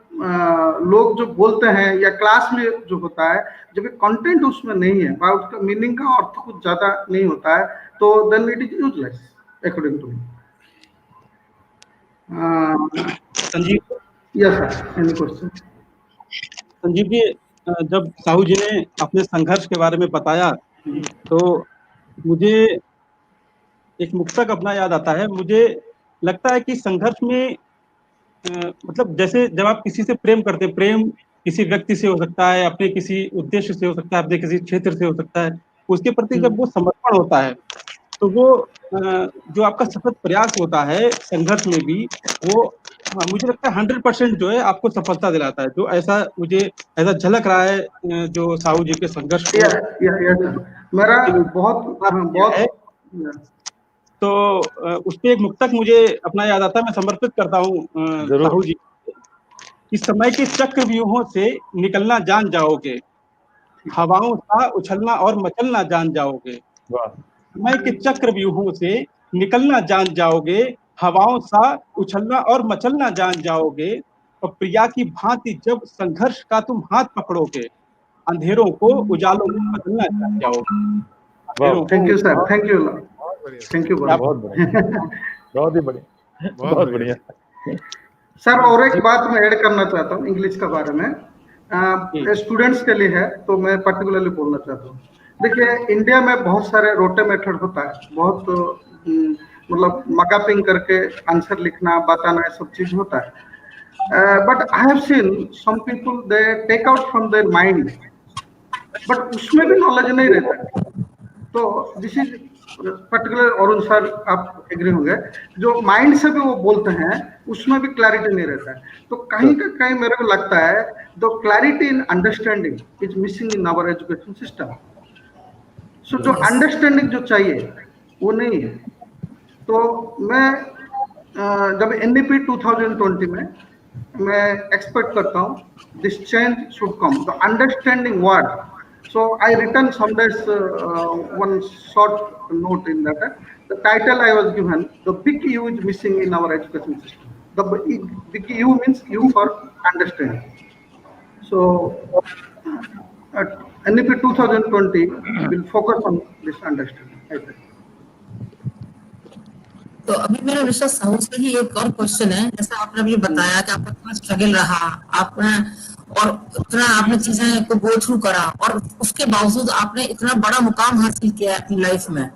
लोग जो बोलते हैं या क्लास में जो होता है, जब कंटेंट उसमें नहीं है, उसका मीनिंग का अर्थ कुछ ज्यादा नहीं होता है, तो then it is useless according to me. Sanjeev, yes sir, any question? Sanjeev ji, जब साहू जी ने अपने संघर्ष के बारे में बताया तो मुझे एक मुक्तक अपना याद आता है। मुझे लगता है कि संघर्ष में मतलब जैसे जब आप किसी से प्रेम करते हैं, प्रेम किसी व्यक्ति से हो सकता है, अपने किसी उद्देश्य से हो सकता है, अपने किसी क्षेत्र से हो सकता है, उसके प्रति जब वो समर्पण होता है तो वो जो आपका सतत प्रयास होता है संघर्ष में भी, वो मुझे लगता है 100% जो है आपको सफलता दिलाता है। जो ऐसा मुझे ऐसा झलक रहा है जो साहू जी के संघर्ष को मेरा बहुत है। तो उस पे एक मुक्तक मुझे अपना याद आता है, मैं समर्पित करता हूँ साहू जी। इस समय के चक्रव्यूहों से निकलना जान जाओगे, हवाओं सा उछलना और मचलना जान जाओगे। समय के चक्रव्यूहों से निकलना जान जाओगे, हवाओं सा उछलना और मचलना जान जाओगे। और प्रिया की भांति जब संघर्ष का तुम हाथ पकड़ोगे, अंधेरों को उजालों में बदलना जान जाओगे। Thank you sir, thank you, thank you, बहुत ही बढ़िया, बहुत बढ़िया सर। और एक बात मैं ऐड करना चाहता हूँ इंग्लिश के बारे में, स्टूडेंट्स के लिए है, तो मैं पर्टिकुलरली बोलना चाहता हूँ। देखिए, इंडिया में बहुत सारे रोटे मेथड होता है, बहुत मतलब मगापिंग करके आंसर लिखना, बताना, सब चीज होता है। But I have seen some people they take out from their mind, but उसमें भी नॉलेज नहीं रहता है। तो this is particular, Arun sir आप एग्री होंगे, जो माइंड से भी वो बोलते हैं उसमें भी क्लैरिटी नहीं रहता है। तो कहीं का कहीं मेरे को लगता है the clarity in understanding is missing in our education system. So जो अंडरस्टैंडिंग जो चाहिए वो नहीं है। तो मैं जब NEP 2020 में मैं एक्सपेक्ट करता हूँ this change should come, the understanding word. So I written some days one short note in that. The title I was given, the big U is missing in our education system. The big U means U for understanding. So at NEP 2020 will focus on this understanding, I think. तो अभी मेरा विषय साहू से ही एक और question है। जैसा आपने अभी बताया कि आपका इतना स्ट्रगल रहा, आपने और इतना आपने चीजें को गो थ्रू करा, और उसके बावजूद आपने इतना बड़ा मुकाम हासिल किया अपनी लाइफ में।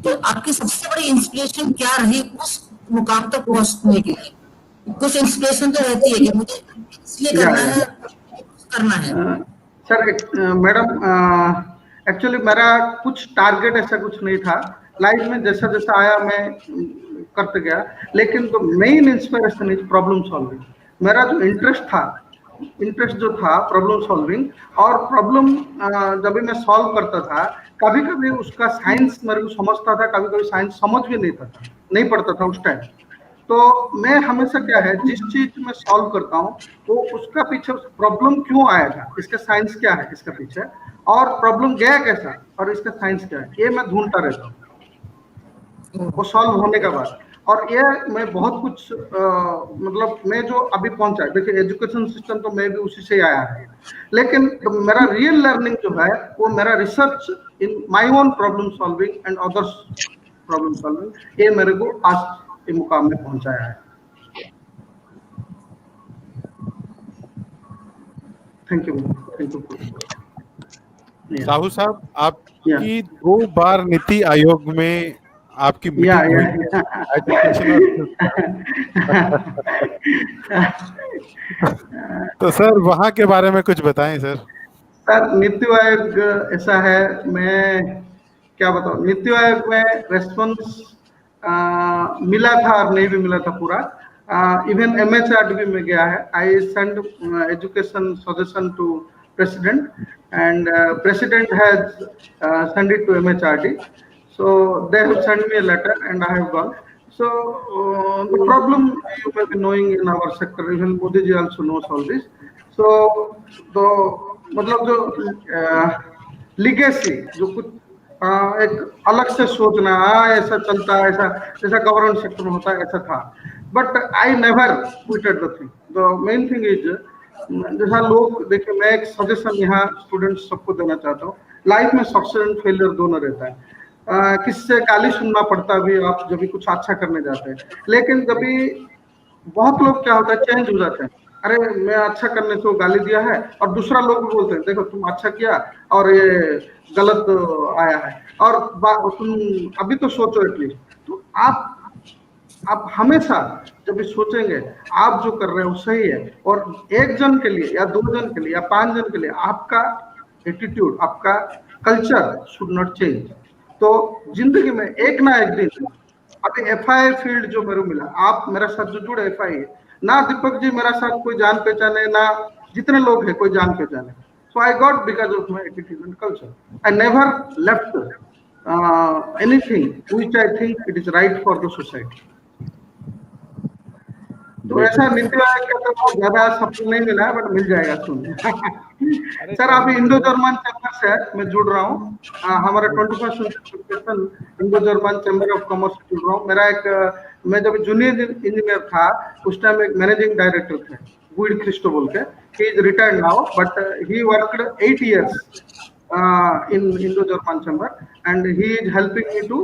तो आपकी सबसे बड़ी इंस्पिरेशन क्या रही उस मुकाम तक पहुंचने के लिए? कुछ इंस्पिरेशन तो रहती है कि मुझे इसलिए करना है। सर मैडम, एक्चुअली मेरा कुछ टारगेट ऐसा कुछ नहीं था लाइफ में, जैसा जैसा आया मैं करते गया। लेकिन तो main inspiration is problem solving. मेरा जो इंटरेस्ट जो था प्रॉब्लम सॉल्विंग, और प्रॉब्लम जब भी मैं सॉल्व करता था, कभी कभी उसका साइंस मेरे को समझता था, कभी कभी साइंस समझ भी नहीं पड़ता था उस टाइम। तो मैं हमेशा क्या है, जिस चीज में सॉल्व करता हूँ तो उसका पीछे प्रॉब्लम क्यों आया था, इसका साइंस क्या है इसका पीछे, और प्रॉब्लम गया कैसा, और इसका साइंस क्या है, ये मैं ढूंढता रहता हूँ वो सॉल्व होने के बाद। और ये मैं बहुत कुछ मतलब मैं जो अभी पहुंचा, देखिए एजुकेशन सिस्टम तो मैं भी उसी से आया है, लेकिन मेरा रियल लर्निंग जो है वो मेरा research in my own problem solving and others problem solving, ये मेरे को आज इस मुकाम में पहुंचाया है। थैंक यू साहू साहब, आपकी 2 बार नीति आयोग में आपकी तो सर वहां के बारे में कुछ बताएं सर। सर नीति आयोग ऐसा है, मैं क्या बताऊं, नीति आयोग में रेस्पॉन्स मिला था और नहीं भी मिला था पूरा। इवन MHRD में गया है। I send education suggestion to president and president has send it to MHRD, so they have sent me a letter and I have gone. So the problem you may be knowing in our sector, even Modi ji also knows all this. So the मतलब जो legacy जो कुछ एक अलग से सोचना ऐसा चलता है, ऐसा जैसा गवर्नमेंट सेक्टर में होता है ऐसा था, but I never quitted the thing. The main thing is जैसा लोग देखिए, मैं एक सजेशन यहाँ स्टूडेंट्स सबको देना चाहता हूँ, लाइफ में सक्सेस एंड फेलियर दोनों रहता है। किससे गाली सुनना पड़ता भी आप जब भी कुछ अच्छा करने जाते हैं, लेकिन जब भी बहुत लोग क्या होता है चेंज हो जाते हैं, अरे मैं अच्छा करने से गाली दिया है, और दूसरा लोग भी बोलते हैं देखो तुम अच्छा किया और ये गलत आया है, और तुम अभी तो सोचो एटलीस्ट। तो आप हमेशा जब भी सोचेंगे आप जो कर रहे हो सही है, और एक जन के लिए या 2 जन के लिए या 5 जन के लिए आपका एटीट्यूड, आपका कल्चर शुड नॉट चेंज। तो जिंदगी में एक ना एक दिन, अभी FII फील्ड जो मेरे को मिला, आप मेरा साथ जो जुड़े FII है ना, दीपक जी मेरा साथ कोई जान पहचाने ना, जितने लोग हैं कोई जान पहचाने। So I got because of my attitude and culture, I never left anything which I think it is right for the society. तो ऐसा नीति आयोग का तो ज्यादा सबको नहीं मिला है, बट मिल जाएगा सुन। सर अभी इंडो जर्मन चैम्बर से मैं जुड़ रहा हूँ, हमारा 21st Indo German chamber of commerce जुड़ रहा हूँ। मेरा एक, मैं जब जूनियर इंजीनियर था उस टाइम एक मैनेजिंग डायरेक्टर थे गुइड क्रिस्टो बोल के, he is retired now, but he worked 8 years in Indo German chamber and he is helping me to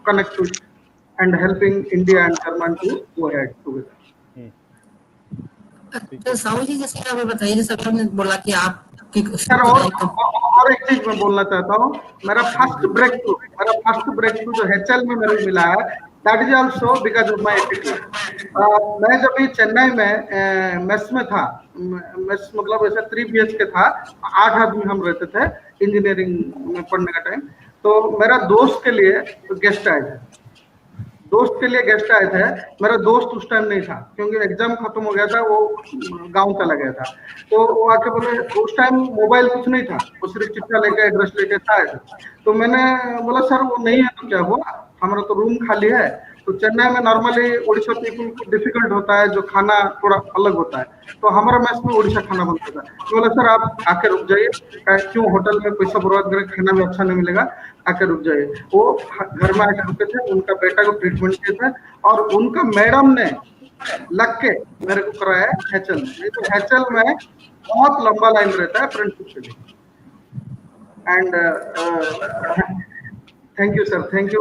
connect with and helping India and German to go ahead together. तो साहू जी जैसे आप बताइए, जैसे आपने बोला कि आप सर और एक चीज मैं बोलना चाहता हूँ, मेरा फर्स्ट ब्रेक थ्रू जो HL में मेरे को मिला है, that is also because of my attitude. मैं जब भी चेन्नई में मेस में था, मेस मतलब ऐसा 3 BHK था, 8 आदमी हम रहते थे इंजीनियरिंग में पढ़ने का टाइम। तो मेरा दोस्त के लिए गेस्ट आए थे, मेरा दोस्त उस टाइम नहीं था क्योंकि एग्जाम खत्म हो गया था, वो गांव चला गया था। तो वो आके बोले, उस टाइम मोबाइल कुछ नहीं था, वो सिर्फ चिट्ठा लेके एड्रेस लेके था। तो मैंने बोला सर वो नहीं है तो क्या हुआ, हमारा तो रूम खाली है। तो चेन्नई में नॉर्मली उड़ीसा पीपल को डिफिकल्ट होता है, जो खाना थोड़ा अलग होता है, तो हमारा मैस में उड़ीसा खाना बनता था। तो बोला सर आप आके रुक जाइए, क्यों होटल में पैसा बर्बाद करें, खाना भी अच्छा नहीं मिलेगा, आके रुक जाइए। वो घर में आके रुके थे, उनका बेटा को ट्रीटमेंट किया था, और उनका मैडम ने लग के मेरे को कराया HL में। नहीं तो HL में बहुत लंबा लाइन रहता है फ्रेंडशिप के लिए। And thank you sir, thank you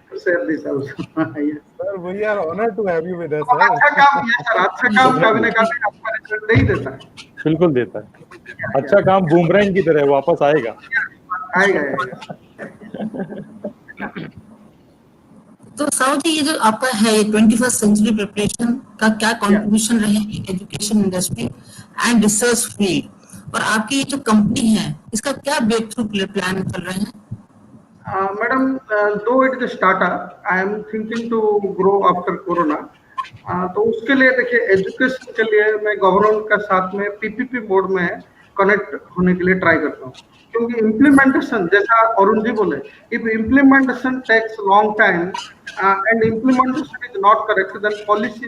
to share this also. Yes. Sir, we are honored to have you with us. अच्छा काम किया सर, अच्छा काम कभी ना कभी आपका रिजल्ट नहीं देता है। बिल्कुल देता है, अच्छा काम बूमरैंग की तरह वापस आएगा। तो साहू जी ये जो आपका है 21st सेंचुरी प्रिपरेशन का क्या कंट्रीब्यूशन रहे education industry and research field, और आपकी जो कंपनी है इसका क्या ब्रेक थ्रू प्लान चल रहे हैं? Madam, though it is a startup, I am thinking to grow after Corona. तो उसके लिए देखिए, एजुकेशन के लिए मैं गवर्नमेंट का साथ में PPP मोड में कनेक्ट होने के लिए ट्राई करता हूँ, क्योंकि इम्प्लीमेंटेशन जैसा अरुण जी बोले, if implementation takes long time and implementation is not correct, then policy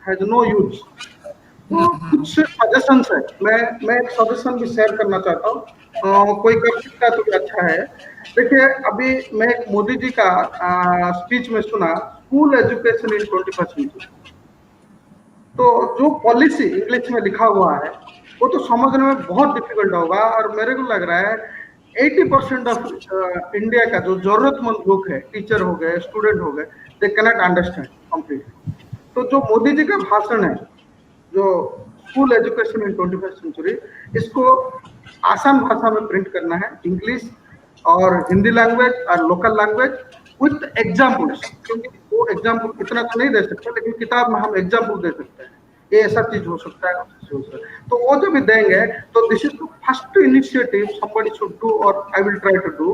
has no use. तो कुछ सजेशंस है, मैं एक सजेशन भी शेयर करना चाहता हूँ, कोई कर सकता है तो अच्छा है। देखिए अभी मैं मोदी जी का स्पीच में सुना, school education in 21st century. तो जो पॉलिसी इंग्लिश में लिखा हुआ है वो तो समझने में बहुत डिफिकल्ट होगा, और मेरे को लग रहा है 80% ऑफ इंडिया का जो जरूरतमंद लोग है, टीचर हो गए, स्टूडेंट हो गए, they can not understand completely. तो जो मोदी जी का भाषण है, जो school education in 21st century, इसको आसान भाषा में प्रिंट करना है, इंग्लिश और हिंदी लैंग्वेज और लोकल लैंग्वेज विथ एग्जाम्पल्स, क्योंकि वो एग्जाम्पल इतना तो नहीं दे सकते, लेकिन किताब में हम एग्जाम्पल दे सकते हैं, ये ऐसा चीज हो सकता है, तो वो जो भी देंगे, तो this is the first initiative somebody should do और I will try to do.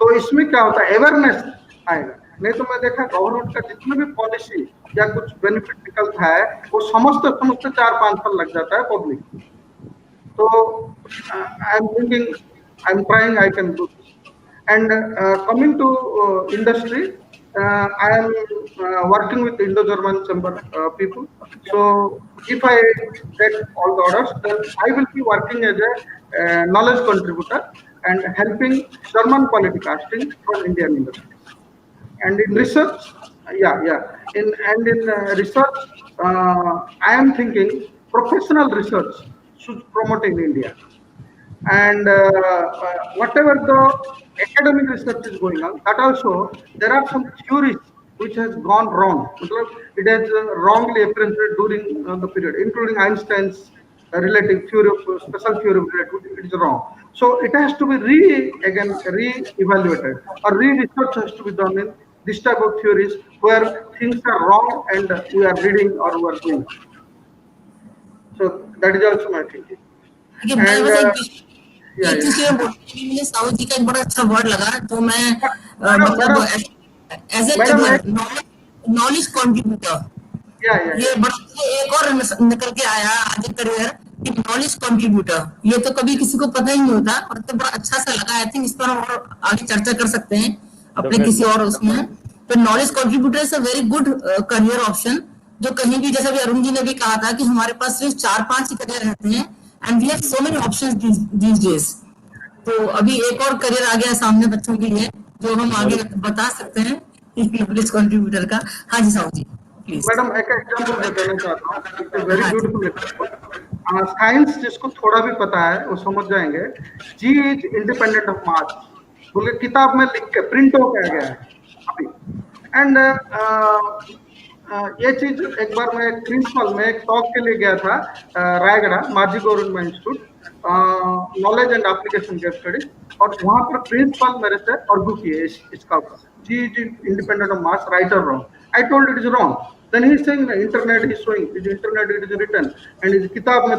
तो इसमें क्या होता है, अवेयरनेस आएगा। नहीं तो मैं देखा गवर्नमेंट का जितने भी पॉलिसी या कुछ बेनिफिट निकलता है वो समझते समझते 4-5 साल लग जाता है पब्लिक। तो I am thinking, I am trying, I can do this. And coming to industry, I am working with Indo-German Chamber people. So if I get all the orders, then I will be working as a knowledge contributor and helping German quality casting for Indian industry. And in research, in research, I am thinking professional research should promote in India. And whatever the academic research is going on, that also there are some theories which has gone wrong. It has wrongly apprehended during the period, including Einstein's relative theory of special theory of relativity. It is wrong. So it has to be re-evaluated, or re-research has to be done in this type of theories where things are wrong and we are reading or we are doing. So that is also my thinking. एक चीज मैं बोलती मुझे साहू जी का एक बड़ा अच्छा word लगा, तो मैं मतलब एज ए नॉलेज कंट्रीब्यूटर, ये बड़ा एक और निकल के आया आज करियर कि नॉलेज कंट्रीब्यूटर, ये तो कभी किसी को पता ही नहीं होता, और तो बड़ा अच्छा सा लगा। आई थिंक इस पर हम और आगे चर्चा कर सकते हैं अपने किसी और उसमें। तो knowledge contributor is a very good career option, जो कहीं भी, जैसा भी अरुण जी ने भी कहा था कि हमारे पास सिर्फ 4-5 ही करियर रहते हैं, and we have so many options these days. तो अभी एक और करियर आ गया सामने बच्चों के लिए, जो हम आगे बता सकते हैं नॉलेज कंट्रीब्यूटर का। हाँ जी साहू जी प्लीज। मैडम एक एग्जांपल मैं देना चाहता हूँ, वेरी ब्यूटीफुल एग्जांपल। साइंस जिसको थोड़ा भी पता है वो समझ जाएंगे। जी इज इंडिपेंडेंट ऑफ मास, बोले किताब में लिख के प्रिंट हो गया है अभी। एंड ये चीज एक बार मैं प्रिंसिपल में एक टॉक के लिए गया था रायगढ़ माजी government institute knowledge and application case study, और वहां पर प्रिंसिपल मेरे से आर्ग्यू किए इसका जी इंडिपेंडेंट ऑफ मास, राइट और wrong. I told it is wrong, then he is saying internet is showing, is internet it is written and is किताब में।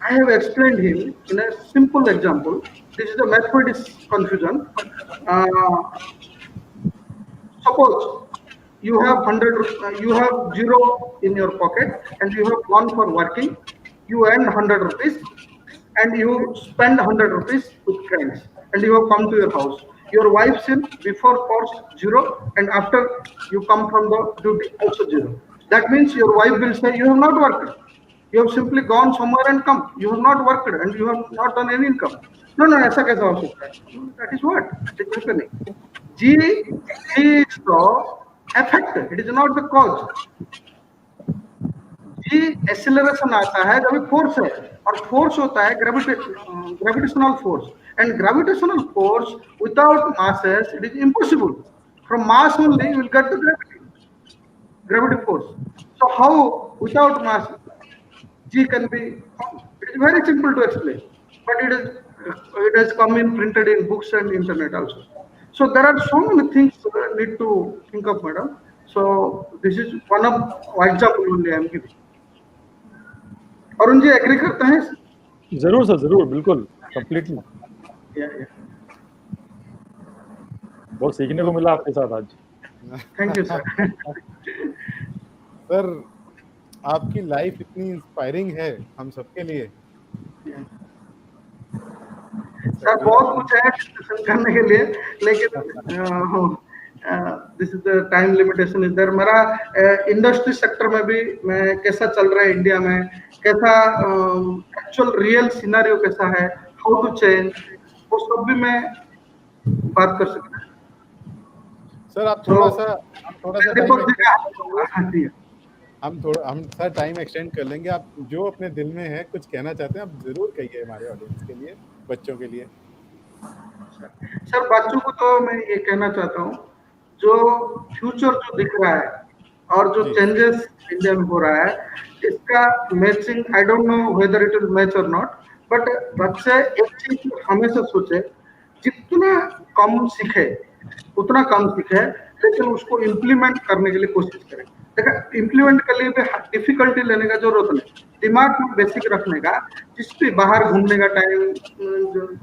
I have explained him in a simple example. This is the mathematics confusion. Suppose you have 100, you have 0 in your pocket and you have gone for working. You earn 100 rupees and you spend 100 rupees with friends, and you have come to your house. Your wife's in before purse 0 and after you come from the duty also 0. That means your wife will say you have not worked. You have simply gone somewhere and come. You have not worked and you have not done any income. No, ऐसा कैसा हो सकता है? That is what is happening. G is the effect. It is not the cause. G acceleration आता है जब force है, और फोर्स होता है gravitational force, and gravitational force without masses it is impossible. From mass only you will get the gravity force. So how without mass G can be found? It is very simple to explain, but it has come in printed in books and internet also. So there are so many things need to think of, madam. So this is one of example only I am giving. Arun ji agree करते हैं? जरूर sir, जरूर, बिल्कुल, completely. बहुत सीखने को मिला आपके साथ आज। Thank you sir. सर आपकी लाइफ इतनी इंस्पायरिंग है हम सबके लिए। सर बहुत कुछ है डिस्कशन करने के लिए, लेकिन this is the time limitation is there. मेरा इंडस्ट्री सेक्टर में भी मैं कैसा चल रहा है इंडिया में, कैसा एक्चुअल रियल सिनेरियो कैसा है, हाउ टू चेंज, वो सब भी मैं बात कर सकता हूँ। सर आप थोड़ा सा हम सर टाइम एक्सटेंड कर लेंगे। आप जो अपने दिल में है कुछ कहना चाहते हैं आप जरूर कहिए हमारे ऑडियंस के लिए, बच्चों के लिए। सर बच्चों को तो मैं ये कहना चाहता हूँ, जो फ्यूचर जो दिख रहा है और जो चेंजेस इंडिया में हो रहा है, इसका matching I don't know whether it will match और नॉट, बट बच्चे एक चीज हमेशा सोचे, जितना कम सीखे उतना कम सीखे, लेकिन उसको इम्प्लीमेंट करने के लिए कोशिश करें। देखा इम्प्लीमेंट करने में डिफिकल्टी लेने का जरूरत नहीं, दिमाग में बेसिक रखने का, जिस पे बाहर घूमने का टाइम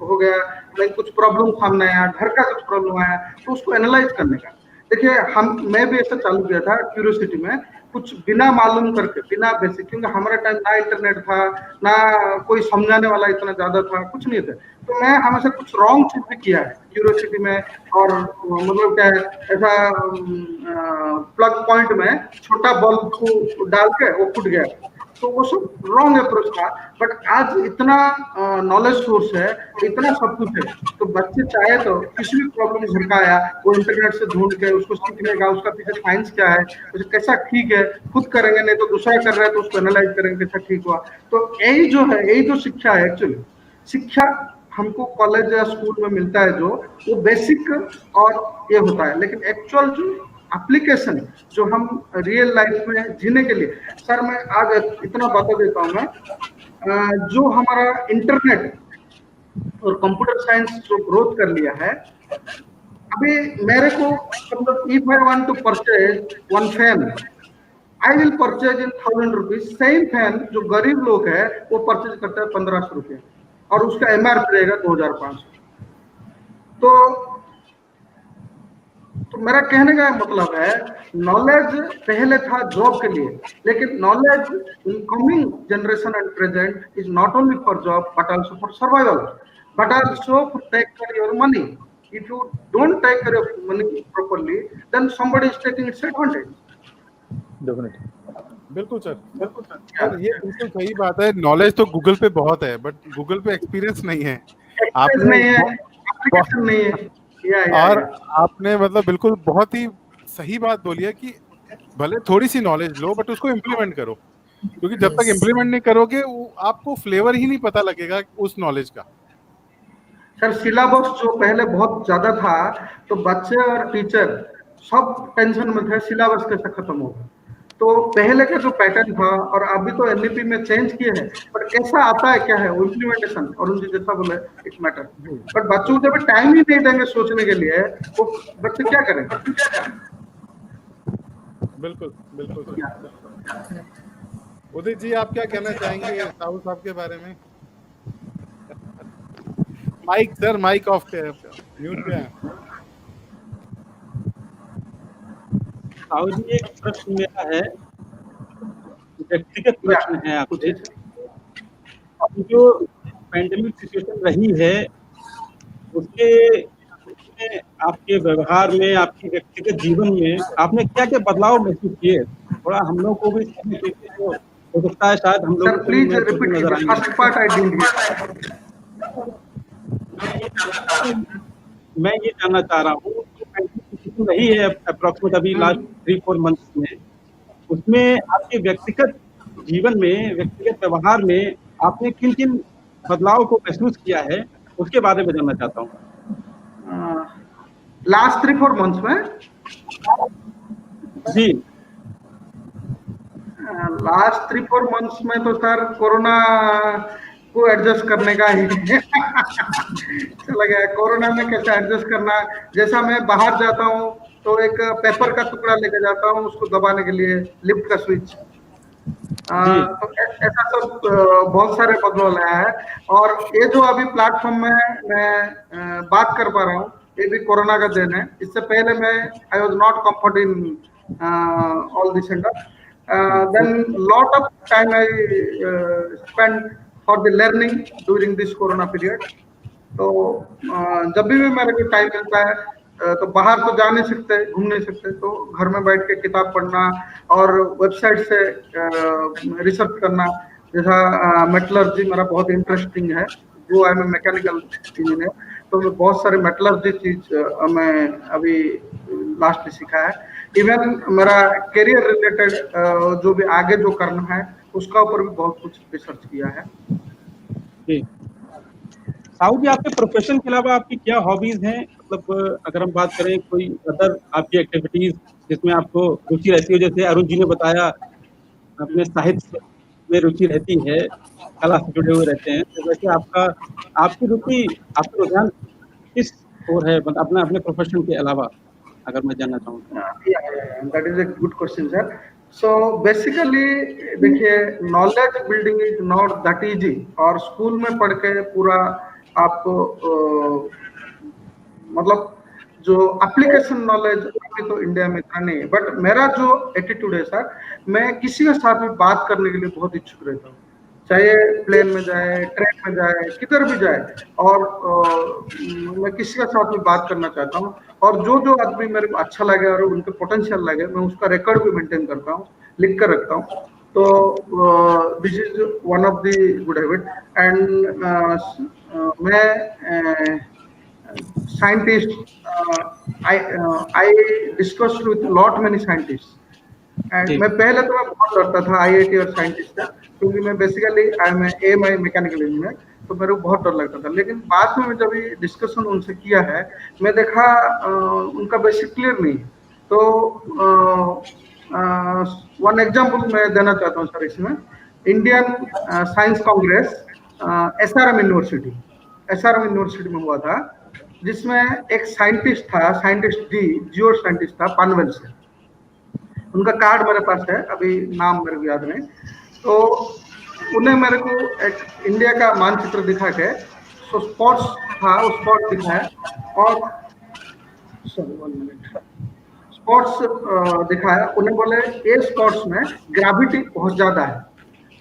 हो गया, लाइक कुछ प्रॉब्लम सामने आया, घर का कुछ प्रॉब्लम आया, तो उसको एनालाइज करने का। देखिए मैं भी ऐसा चालू किया था क्यूरियोसिटी में, कुछ बिना मालूम करके, बिना बेसिक, क्योंकि हमारा टाइम ना इंटरनेट था, ना कोई समझाने वाला इतना ज्यादा था, कुछ नहीं था, तो मैं हमेशा कुछ रॉन्ग चीज भी किया है क्यूरियोसिटी में। और मतलब क्या है, ऐसा प्लग पॉइंट में छोटा बल्ब को डाल के वो फूट गया, तो वो सब रॉन्ग अप्रोच था। बट आज इतना नॉलेज सोर्स है, इतना सब कुछ है, तो बच्चे चाहे तो किसी भी प्रॉब्लम घर का आया, वो इंटरनेट से ढूंढ के उसको सीखने का, उसका पीछे साइंस क्या है, उसे कैसा ठीक है, खुद करेंगे, नहीं तो दूसरा कर रहा है तो उसको एनालाइज करेंगे कैसा ठीक हुआ। तो यही जो है, यही जो शिक्षा है, एक्चुअली शिक्षा हमको कॉलेज या स्कूल में मिलता है जो, वो बेसिक और ये होता है, लेकिन एक्चुअल जो एप्लीकेशन जो हम रियल लाइफ में जीने के लिए, सर मैं आज इतना बता देता हूँ मैं, जो हमारा इंटरनेट और कंप्यूटर साइंस जो ग्रोथ कर लिया है, अभी मेरे को मतलब if I want to purchase one fan, I will purchase in 1000 rupees. Same fan जो गरीब लोग है वो परचेज करता है 1500 रुपये, और उसका एमआरपी रहेगा 2500। तो मेरा कहने का मतलब है, नॉलेज पहले था जॉब के लिए, लेकिन knowledge in coming generation and present is not only for job but also for survival, but also for take care your money. If you don't take care of money properly, then somebody is taking its advantage. Definitely. बिल्कुल sir, बिल्कुल sir, sir ये बिल्कुल सही बात है। Knowledge तो Google पे बहुत है, बट गूगल पे एक्सपीरियंस नहीं है, आपने नहीं है, एप्लीकेशन नहीं है। और आपने मतलब बिल्कुल बहुत ही सही बात बोली है कि भले थोड़ी सी नॉलेज लो बट उसको इम्प्लीमेंट करो, क्योंकि जब तक इम्प्लीमेंट नहीं करोगे आपको फ्लेवर ही नहीं पता लगेगा उस नॉलेज का। सर सिलेबस जो पहले बहुत ज्यादा था, तो बच्चे और टीचर सब टेंशन में थे सिलेबस कैसे खत्म होगा। तो पहले का जो पैटर्न था, और अभी तो एनईपी में चेंज किए हैं, पर कैसा आता है क्या है वो इम्प्लीमेंटेशन, और उनसे जैसा बोले इट्स मैटर। बट बच्चों को जब टाइम ही नहीं देंगे सोचने के लिए, वो बच्चे क्या करेंगे? बिल्कुल बिल्कुल। उदित जी आप क्या कहना चाहेंगे साहू साहब के बारे में? माइक सर, माइक ऑफ है, म्यूट पे है। साहू जी एक प्रश्न मेरा है, व्यक्तिगत प्रश्न है आपसे। अभी जो पैंडेमिक सिचुएशन रही है उसके आपके व्यवहार में, आपके व्यक्तिगत जीवन में आपने क्या क्या बदलाव महसूस किए? थोड़ा हम लोग को भी हो सकता है शायद हम लोग सर प्लीज रिपीट नजर आएंगे। First part I didn't. मैं ये जानना चाह रहा हूँ रही है अप्रोक्सीमेट अभी लास्ट 3-4 मंथ्स में, उसमें आपके व्यक्तिगत जीवन में, व्यक्तिगत व्यवहार में आपने किन किन बदलाव को महसूस किया है, उसके बारे में जानना चाहता हूँ। लास्ट 3-4 मंथ्स में जी, लास्ट 3-4 मंथ्स में तो सर कोरोना को एडजस्ट करने का ही चला गया। कोरोना में कैसे एडजस्ट करना, जैसा मैं बाहर जाता हूँ तो एक पेपर का टुकड़ा लेके जाता हूँ उसको दबाने के लिए, लिफ्ट का स्विच, तो ऐसा सब बहुत सारे बदलाव लाया है। और ये जो अभी प्लेटफॉर्म में मैं बात कर पा रहा हूँ, ये भी कोरोना का देन है। इससे पहले मैं I was not comfort in all this centre, then lot of time I spend for the learning during this corona period. तो जब भी मेरे को टाइम मिलता है, तो बाहर तो जा नहीं सकते, घूम नहीं सकते, तो घर में बैठ के किताब पढ़ना और वेबसाइट से रिसर्च करना। जैसा मेटलर्जी मेरा बहुत इंटरेस्टिंग है, जो आई एम मैकेनिकल इंजीनियर, तो मैं बहुत सारे मेटलर्जी चीज मैं अभी लास्ट में सीखा है। इवन मेरा करियर रिलेटेड जो भी आगे जो करना है उसका ऊपर भी बहुत कुछ रिसर्च किया है। साहू जी आपके प्रोफेशन के अलावा आपकी क्या हॉबीज हैं? मतलब अगर हम बात करें कोई अदर आपकी एक्टिविटीज जिसमें आपको रुचि रहती हो, जैसे अरुण जी ने बताया अपने साहित्य में रुचि रहती है, कला से जुड़े हुए रहते हैं, तो वैसे आपकी रुचि, आपका रुझान किस ओर है, मतलब अपने प्रोफेशन के अलावा, अगर मैं जानना चाहूँ? That is a good question sir. So basically देखिए, knowledge building is not that easy, और स्कूल में पढ़ के पूरा आपको मतलब जो एप्लीकेशन नॉलेज अभी तो इंडिया में इतना नहीं है। बट मेरा जो एटीट्यूड है सर, मैं किसी के साथ भी बात करने के लिए बहुत इच्छुक रहता हूँ, चाहे प्लेन में जाए, ट्रेन में जाए, किधर भी जाए, और मैं किसी के साथ भी बात करना चाहता हूँ, और जो जो आदमी मेरे को अच्छा लगे और उनके पोटेंशियल लगे, मैं उसका रिकॉर्ड भी मेंटेन करता हूँ, लिख कर रखता हूँ। तो this is one of the good habit. And मैं scientists, I discussed with lot many scientists, and मैं पहले तो मैं बहुत डरता था IIT और साइंटिस्ट का, क्योंकि मैं basically I am mechanical engineer, तो मेरे को बहुत डर लगता था। लेकिन बाद में जब ये डिस्कशन उनसे किया है, मैं देखा उनका बेसिक क्लियर नहीं। तो वन एग्जांपल मैं देना चाहता हूँ सर इसमें। Indian science Congress SRM university में हुआ था, जिसमें एक साइंटिस्ट था, साइंटिस्ट जियो साइंटिस्ट था पनवेल से। उनका कार्ड मेरे पास है, अभी नाम मेरे को याद नहीं। तो उन्हें मेरे को एक इंडिया का मानचित्र दिखा के, सो स्पॉट्स था, उस स्पॉट दिखाया, और स्पॉट्स दिखाया। उन्हें बोले ये स्पॉट्स में ग्रेविटी बहुत ज्यादा है,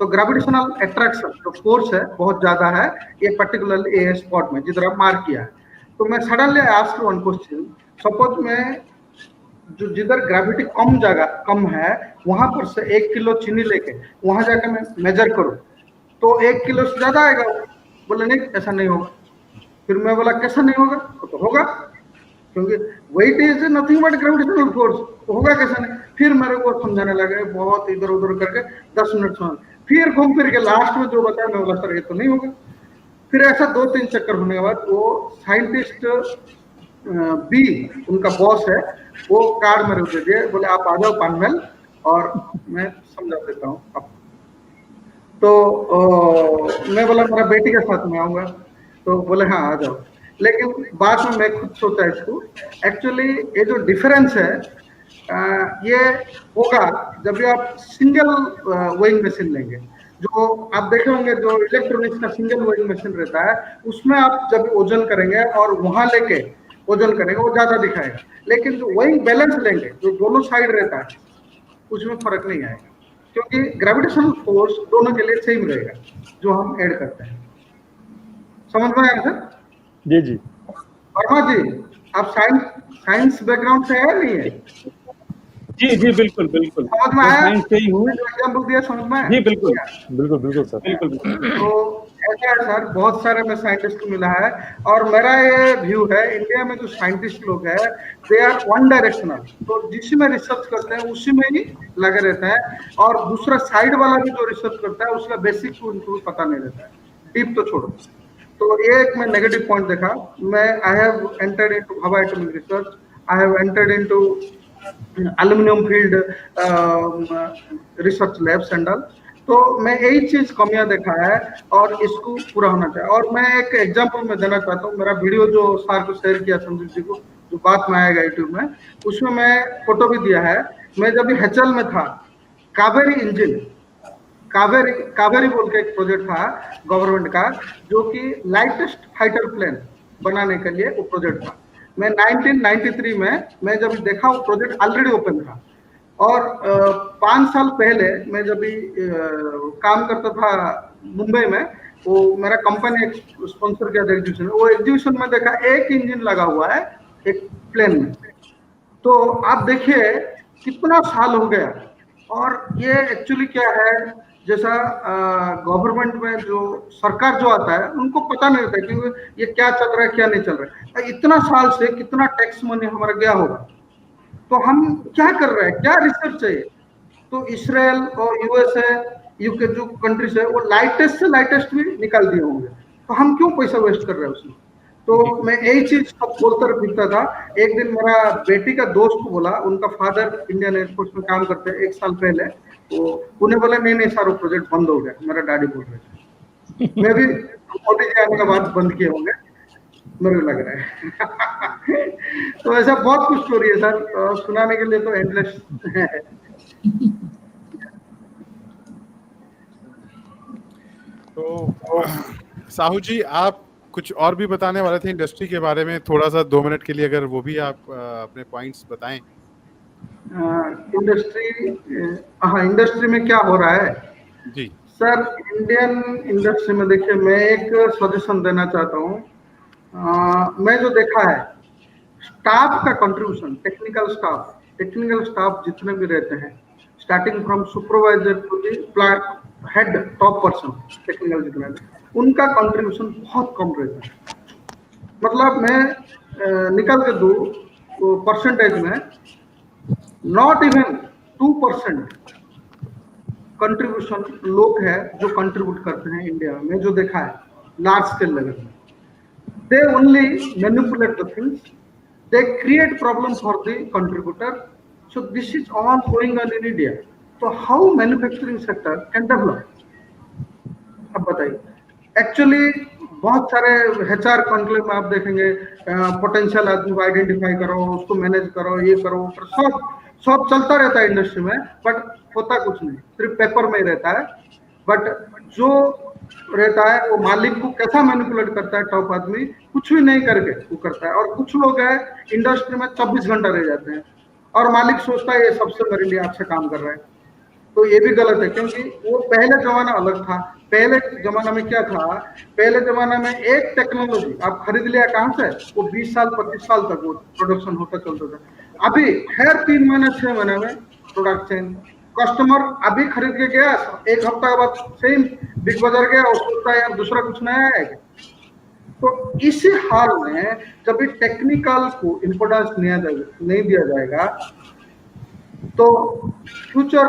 तो ग्रेविटेशनल अट्रैक्शन जो फोर्स है बहुत ज्यादा है ये पर्टिकुलर ए स्पॉट में जिधर आप मार्क किया है। तो मैं suddenly asked one question, suppose मैं जो जिधर ग्रेविटी कम है वहां पर से 1 किलो चीनी लेके वहां जाकर मैं मेजर करूं तो 1 किलो से ज्यादा आएगा। बोले नहीं, ऐसा नहीं होगा। फिर मैं बोला कैसा नहीं होगा? तो होगा, क्योंकि weight is nothing but gravitational force, तो होगा कैसा नहीं। फिर मेरे को समझाने लगे, बहुत इधर उधर करके 10 मिनट समझ, फिर घूम फिर के लास्ट में जो बताया, मैं बोला सर ये तो नहीं होगा। फिर ऐसा 2-3 चक्कर होने के बाद वो साइंटिस्ट बी, उनका बॉस है, वो कार्ड मेरे को दे दिए, बोले आप आ जाओ पनवेल और मैं समझा देता हूँ आपको। तो मैं बोला मेरा बेटी के साथ में आऊंगा, तो बोले हाँ आ जाओ। लेकिन बाद में मैं खुद सोचा इसको, एक्चुअली ये जो डिफरेंस है ये होगा जब भी आप सिंगल वेइंग मशीन लेंगे। जो आप देखे होंगे जो इलेक्ट्रॉनिक्स का सिंगल वेइंग मशीन रहता है, उसमें आप जब वजन करेंगे और वहां लेके वजन करेंगे वो ज्यादा दिखाएगा। लेकिन जो वेइंग बैलेंस लेंगे, जो दोनों साइड रहता है, उसमें फर्क नहीं आएगा, क्योंकि ग्रेविटेशनल फोर्स दोनों के लिए सेम रहेगा जो हम ऐड करते हैं। समझ में आया सर? जी जी। वर्मा जी, आप साइंस बैकग्राउंड से है नहीं है? जी जी बिल्कुल बिल्कुल, समझ में आया? साइंस से ही हूँ। एग्जाम्पल दिया, समझ में आया? जी बिल्कुल बिल्कुल बिल्कुल सर, बिल्कुल। तो ऐसा है सर, बहुत सारे में साइंटिस्ट को मिला है, और मेरा ये व्यू है इंडिया में जो साइंटिस्ट लोग हैं दे आर वन डायरेक्शनल, तो जिसमें रिसर्च करते हैं उसी में ही लगे रहते हैं, और दूसरा साइड वाला भी जो रिसर्च करता है उसका बेसिक को उनको पता नहीं रहता है, डीप तो छोड़ो। तो ये एक मैं नेगेटिव पॉइंट देखा। मैं आई हैव एंटर्ड इनटू हवा atomic research, I have entered into aluminium field research labs and all. तो मैं यही चीज कमियां देखा है और इसको पूरा होना चाहिए। और मैं एक एग्जांपल में देना चाहता हूँ, मेरा वीडियो जो सर को शेयर किया संजीव जी को, जो बात में आएगा यूट्यूब में, उसमें मैं फोटो भी दिया है। मैं जब HL में था, कावेरी इंजन, कावेरी बोल के एक प्रोजेक्ट था गवर्नमेंट का, जो कि लाइटेस्ट फाइटर प्लेन बनाने के लिए वो प्रोजेक्ट था। मैं 1993 में मैं जब देखा वो प्रोजेक्ट ऑलरेडी ओपन था, और 5 साल पहले मैं जब काम करता था मुंबई में, वो मेरा कंपनी स्पॉन्सर किया था एग्जीबिशन, वो एग्जीबिशन में देखा एक इंजन लगा हुआ है एक प्लेन में। तो आप देखिए कितना साल हो गया। और ये एक्चुअली क्या है, जैसा गवर्नमेंट में जो सरकार जो आता है उनको पता नहीं रहता क्योंकि ये क्या चल रहा है क्या नहीं चल रहा है। इतना साल से कितना टैक्स मनी हमारा गया होगा, तो हम क्या कर रहे हैं, क्या रिसर्च चाहिए। तो इसराइल और USA UK जो कंट्रीज है वो लाइटेस्ट से लाइटेस्ट भी निकाल दिए होंगे, तो हम क्यों पैसा वेस्ट कर रहे हैं उसमें। तो मैं यही चीज सब बोलता फिरता था। एक दिन मेरा बेटी का दोस्त को बोला, उनका फादर इंडियन एयरफोर्स में काम करते हैं, 1 साल पहले, तो उन्हें बोला नहीं सर वो प्रोजेक्ट बंद हो गया, मेरा डैडी बोल रहे थे। मैं भी मोदी जी आने के बाद बंद किए होंगे, मेरे को लग रहा है। तो ऐसा बहुत कुछ स्टोरी है सर, सुनाने के लिए तो एंडलेस है। तो साहू जी, आप कुछ और भी बताने वाले थे इंडस्ट्री के बारे में, थोड़ा सा 2 मिनट के लिए अगर वो भी आप अपने पॉइंट्स बताएं। इंडस्ट्री, हाँ, इंडस्ट्री में क्या हो रहा है जी सर? इंडियन इंडस्ट्री में देखिए, मैं एक सजेशन देना चाहता हूँ। मैं जो देखा है, स्टाफ का कंट्रीब्यूशन, टेक्निकल स्टाफ जितने भी रहते हैं, starting from supervisor to the plant head, top person, technical जितने भी, उनका कंट्रीब्यूशन बहुत कम रहता है। मतलब मैं निकल के दूं तो परसेंटेज में नॉट इवन 2% कंट्रीब्यूशन लोग हैं जो कंट्रीब्यूट करते हैं इंडिया में, जो देखा है लार्ज स्केल लेवल में। They only manipulate the things, they create problem for the contributor. So this is all going on in India. So how manufacturing sector can develop? अब बताइए। एक्चुअली बहुत सारे HR कॉन्क्लेव में आप देखेंगे, potential आदमी को आइडेंटिफाई करो, उसको मैनेज करो, ये करो, सब सब चलता रहता है इंडस्ट्री में, बट होता कुछ नहीं, सिर्फ पेपर में ही रहता है। बट जो रहता है वो मालिक को कैसा मैनिपुलेट करता है, टॉप आदमी कुछ भी नहीं करके वो करता है। और कुछ लोग हैं इंडस्ट्री में 24 घंटा रह जाते हैं और मालिक सोचता है ये सबसे मेरे लिए अच्छा काम कर रहा है। तो ये भी गलत है, क्योंकि वो पहले जमाना अलग था। पहले जमाना में क्या था, पहले जमाना में एक टेक्नोलॉजी आप खरीद लिया कहाँ से, वो 20 साल 25 साल तक वो प्रोडक्शन होता चलता था। अभी हर 3 महीने 6 महीने में प्रोडक्ट चेंज। कस्टमर अभी खरीद के गया, एक हफ्ता के बाद सेम बिग बाजार गया और सोचता है यार दूसरा कुछ नया है। तो इसी हाल में जब टेक्निकल को इम्पोर्टेंस नहीं दिया जाएगा तो future,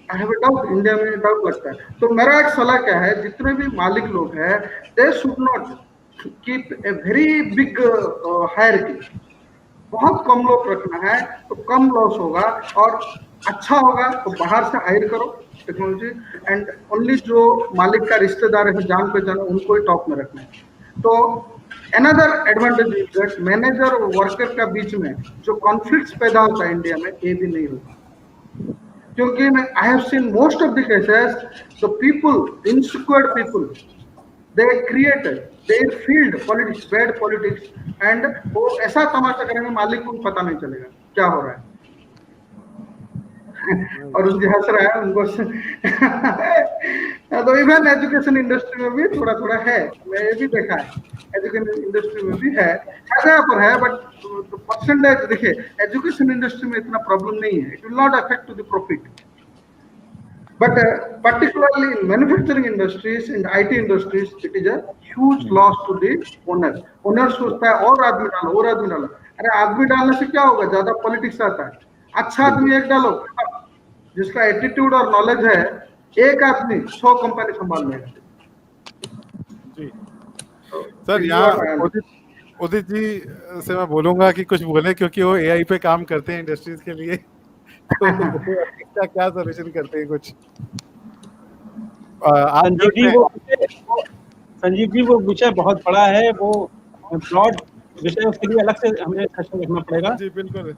I have a doubt, India में डाउट लगता है। तो मेरा एक सलाह क्या है, जितने भी मालिक लोग हैं, they should not keep a very big hierarchy. बहुत कम लोग रखना है तो कम लॉस होगा, और अच्छा होगा तो बाहर से हायर करो टेक्नोलॉजी, एंड ओनली जो मालिक का रिश्तेदार है, जान पहचान, उनको ही टॉप में रखना है। तो another advantage is that manager और वर्कर का बीच में जो कॉन्फ्लिक्ट्स पैदा होता है इंडिया में, ये भी नहीं होता। क्योंकि आई have scene most of the cases, the people, insecure people, they create their field politics, bad politics, and वो ऐसा तमाशा करेंगे मालिक को पता नहीं चलेगा क्या हो रहा है। और उसकी हंस रहा है उनको। तो इवन एजुकेशन इंडस्ट्री में भी थोड़ा थोड़ा है, मैं ये भी देखा है, एजुकेशन इंडस्ट्री में भी है, जगह पर है, बट परसेंटेज देखिए, एजुकेशन इंडस्ट्री में इतना प्रॉब्लम नहीं है, it will not affect to the profit. But particularly in manufacturing industries, in IT industries, it is a huge loss to the owner. Owner सोचता है और आदमी डालो, और आदमी डालो। अरे आदमी डालने से क्या होगा, ज्यादा पॉलिटिक्स आता है। अच्छा आदमी एक डालो, जिसका एटीट्यूड और नॉलेज है, एक आदमी 100 कंपनी संभाल लेगा। जी सर, यहाँ उदित जी से मैं बोलूंगा कि कुछ बोले, क्योंकि वो AI पे काम करते हैं इंडस्ट्रीज के लिए। तो क्या सॉल्यूशन करते हैं कुछ? संजीव जी वो विषय बहुत बड़ा है, वो ब्रॉड विषय, उसके लिए अलग से हमें सेशन रखना पड़ेगा। जी बिल्कुल।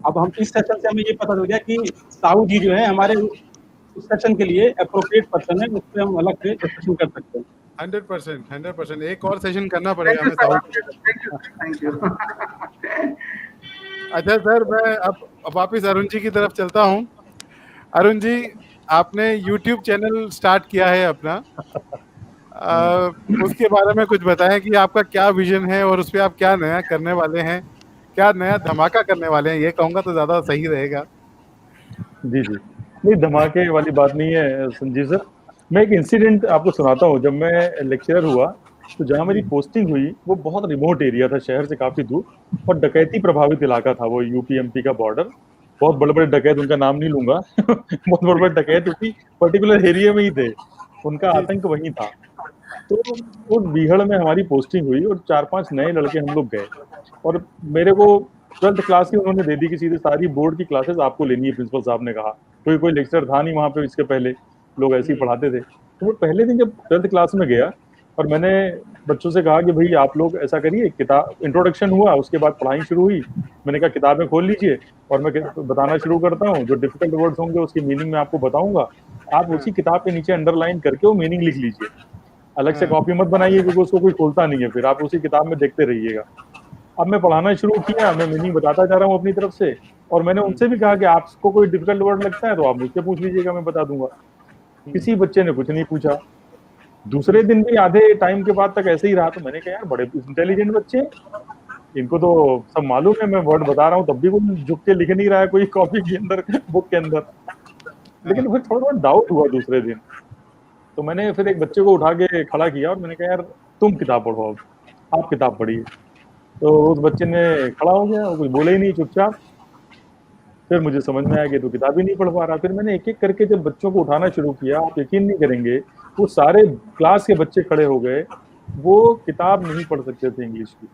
अब हम इस सेशन से हमें ये पता चल गया कि साहू जी जो है हमारे इस सेशन के लिए एप्रोप्रिएट पर्सन है, उससे हम अलग से डिस्कशन कर सकते हैं। 100%। एक और सेशन करना पड़ेगा हमें साहू। Thank you. अच्छा सर, मैं अब वापिस अरुण जी की तरफ चलता हूँ। अरुण जी, आपने YouTube चैनल स्टार्ट किया है अपना, उसके बारे में कुछ बताएं कि आपका क्या विजन है और उस पर आप क्या नया करने वाले हैं, क्या नया धमाका करने वाले हैं, ये कहूँगा तो ज़्यादा सही रहेगा। जी जी, नहीं धमाके वाली बात नहीं है संजीव सर। मैं एक इंसिडेंट आपको सुनाता हूँ। जब मैं लेक्चरर हुआ तो जहाँ मेरी पोस्टिंग हुई वो बहुत रिमोट एरिया था, शहर से काफी दूर, और डकैती प्रभावित इलाका था वो, यूपी-एमपी का बॉर्डर। बहुत बड़े बड़े डकैत, उनका नाम नहीं लूंगा, बहुत बड़े बड़े डकैत उसी पर्टिकुलर एरिया में ही थे, उनका आतंक वहीं था। तो उस बीहड़ में हमारी पोस्टिंग हुई और 4-5 नए लड़के हम लोग गए, और मेरे को 12th क्लास की उन्होंने दे दी कि सीधे सारी बोर्ड की क्लासेस आपको लेनी है, प्रिंसिपल साहब ने कहा। कोई लेक्चर था नहीं वहाँ पे, इसके पहले लोग ऐसे ही पढ़ाते थे। तो वो पहले दिन जब 12th क्लास में गया और मैंने बच्चों से कहा कि भाई आप लोग ऐसा करिए, किताब इंट्रोडक्शन हुआ, उसके बाद पढ़ाई शुरू हुई। मैंने कहा किताबें खोल लीजिए और मैं बताना शुरू करता हूँ, जो डिफिकल्ट वर्ड्स होंगे उसकी मीनिंग मैं आपको बताऊंगा, आप उसी किताब के नीचे अंडरलाइन करके वो मीनिंग लिख लीजिए, अलग से कॉपी मत बनाइए क्योंकि उसको कोई खोलता नहीं है, फिर आप उसी किताब में देखते रहिएगा। अब मैं पढ़ाना शुरू किया, मैं मीनिंग बताता जा रहा हूँ अपनी तरफ से, और मैंने उनसे भी कहा कि आपको कोई डिफिकल्ट वर्ड लगता है तो आप मुझसे पूछ लीजिएगा, मैं बता दूंगा। किसी बच्चे ने कुछ नहीं पूछा। दूसरे दिन भी आधे टाइम के बाद तक ऐसे ही रहा, तो मैंने कहा यार बड़े इंटेलिजेंट बच्चे हैं, इनको तो सब मालूम है, मैं वर्ड बता रहा हूँ तब भी वो झुक के लिख नहीं रहा है कोई कॉपी के अंदर, बुक के अंदर। लेकिन फिर थोड़ा बहुत डाउट हुआ दूसरे दिन, तो मैंने फिर एक बच्चे को उठा के खड़ा किया और मैंने कहा यार तुम किताब पढ़ो, अब आप किताब पढ़िए। तो उस बच्चे ने खड़ा हो गया, वो कुछ बोले ही नहीं, चुपचाप। फिर मुझे समझ में आया कि तो किताब ही नहीं पढ़ पा रहा। फिर मैंने एक एक करके जब बच्चों को उठाना शुरू किया, आप यकीन नहीं करेंगे, वो सारे क्लास के बच्चे खड़े हो गए, वो किताब नहीं पढ़ सकते थे इंग्लिश की।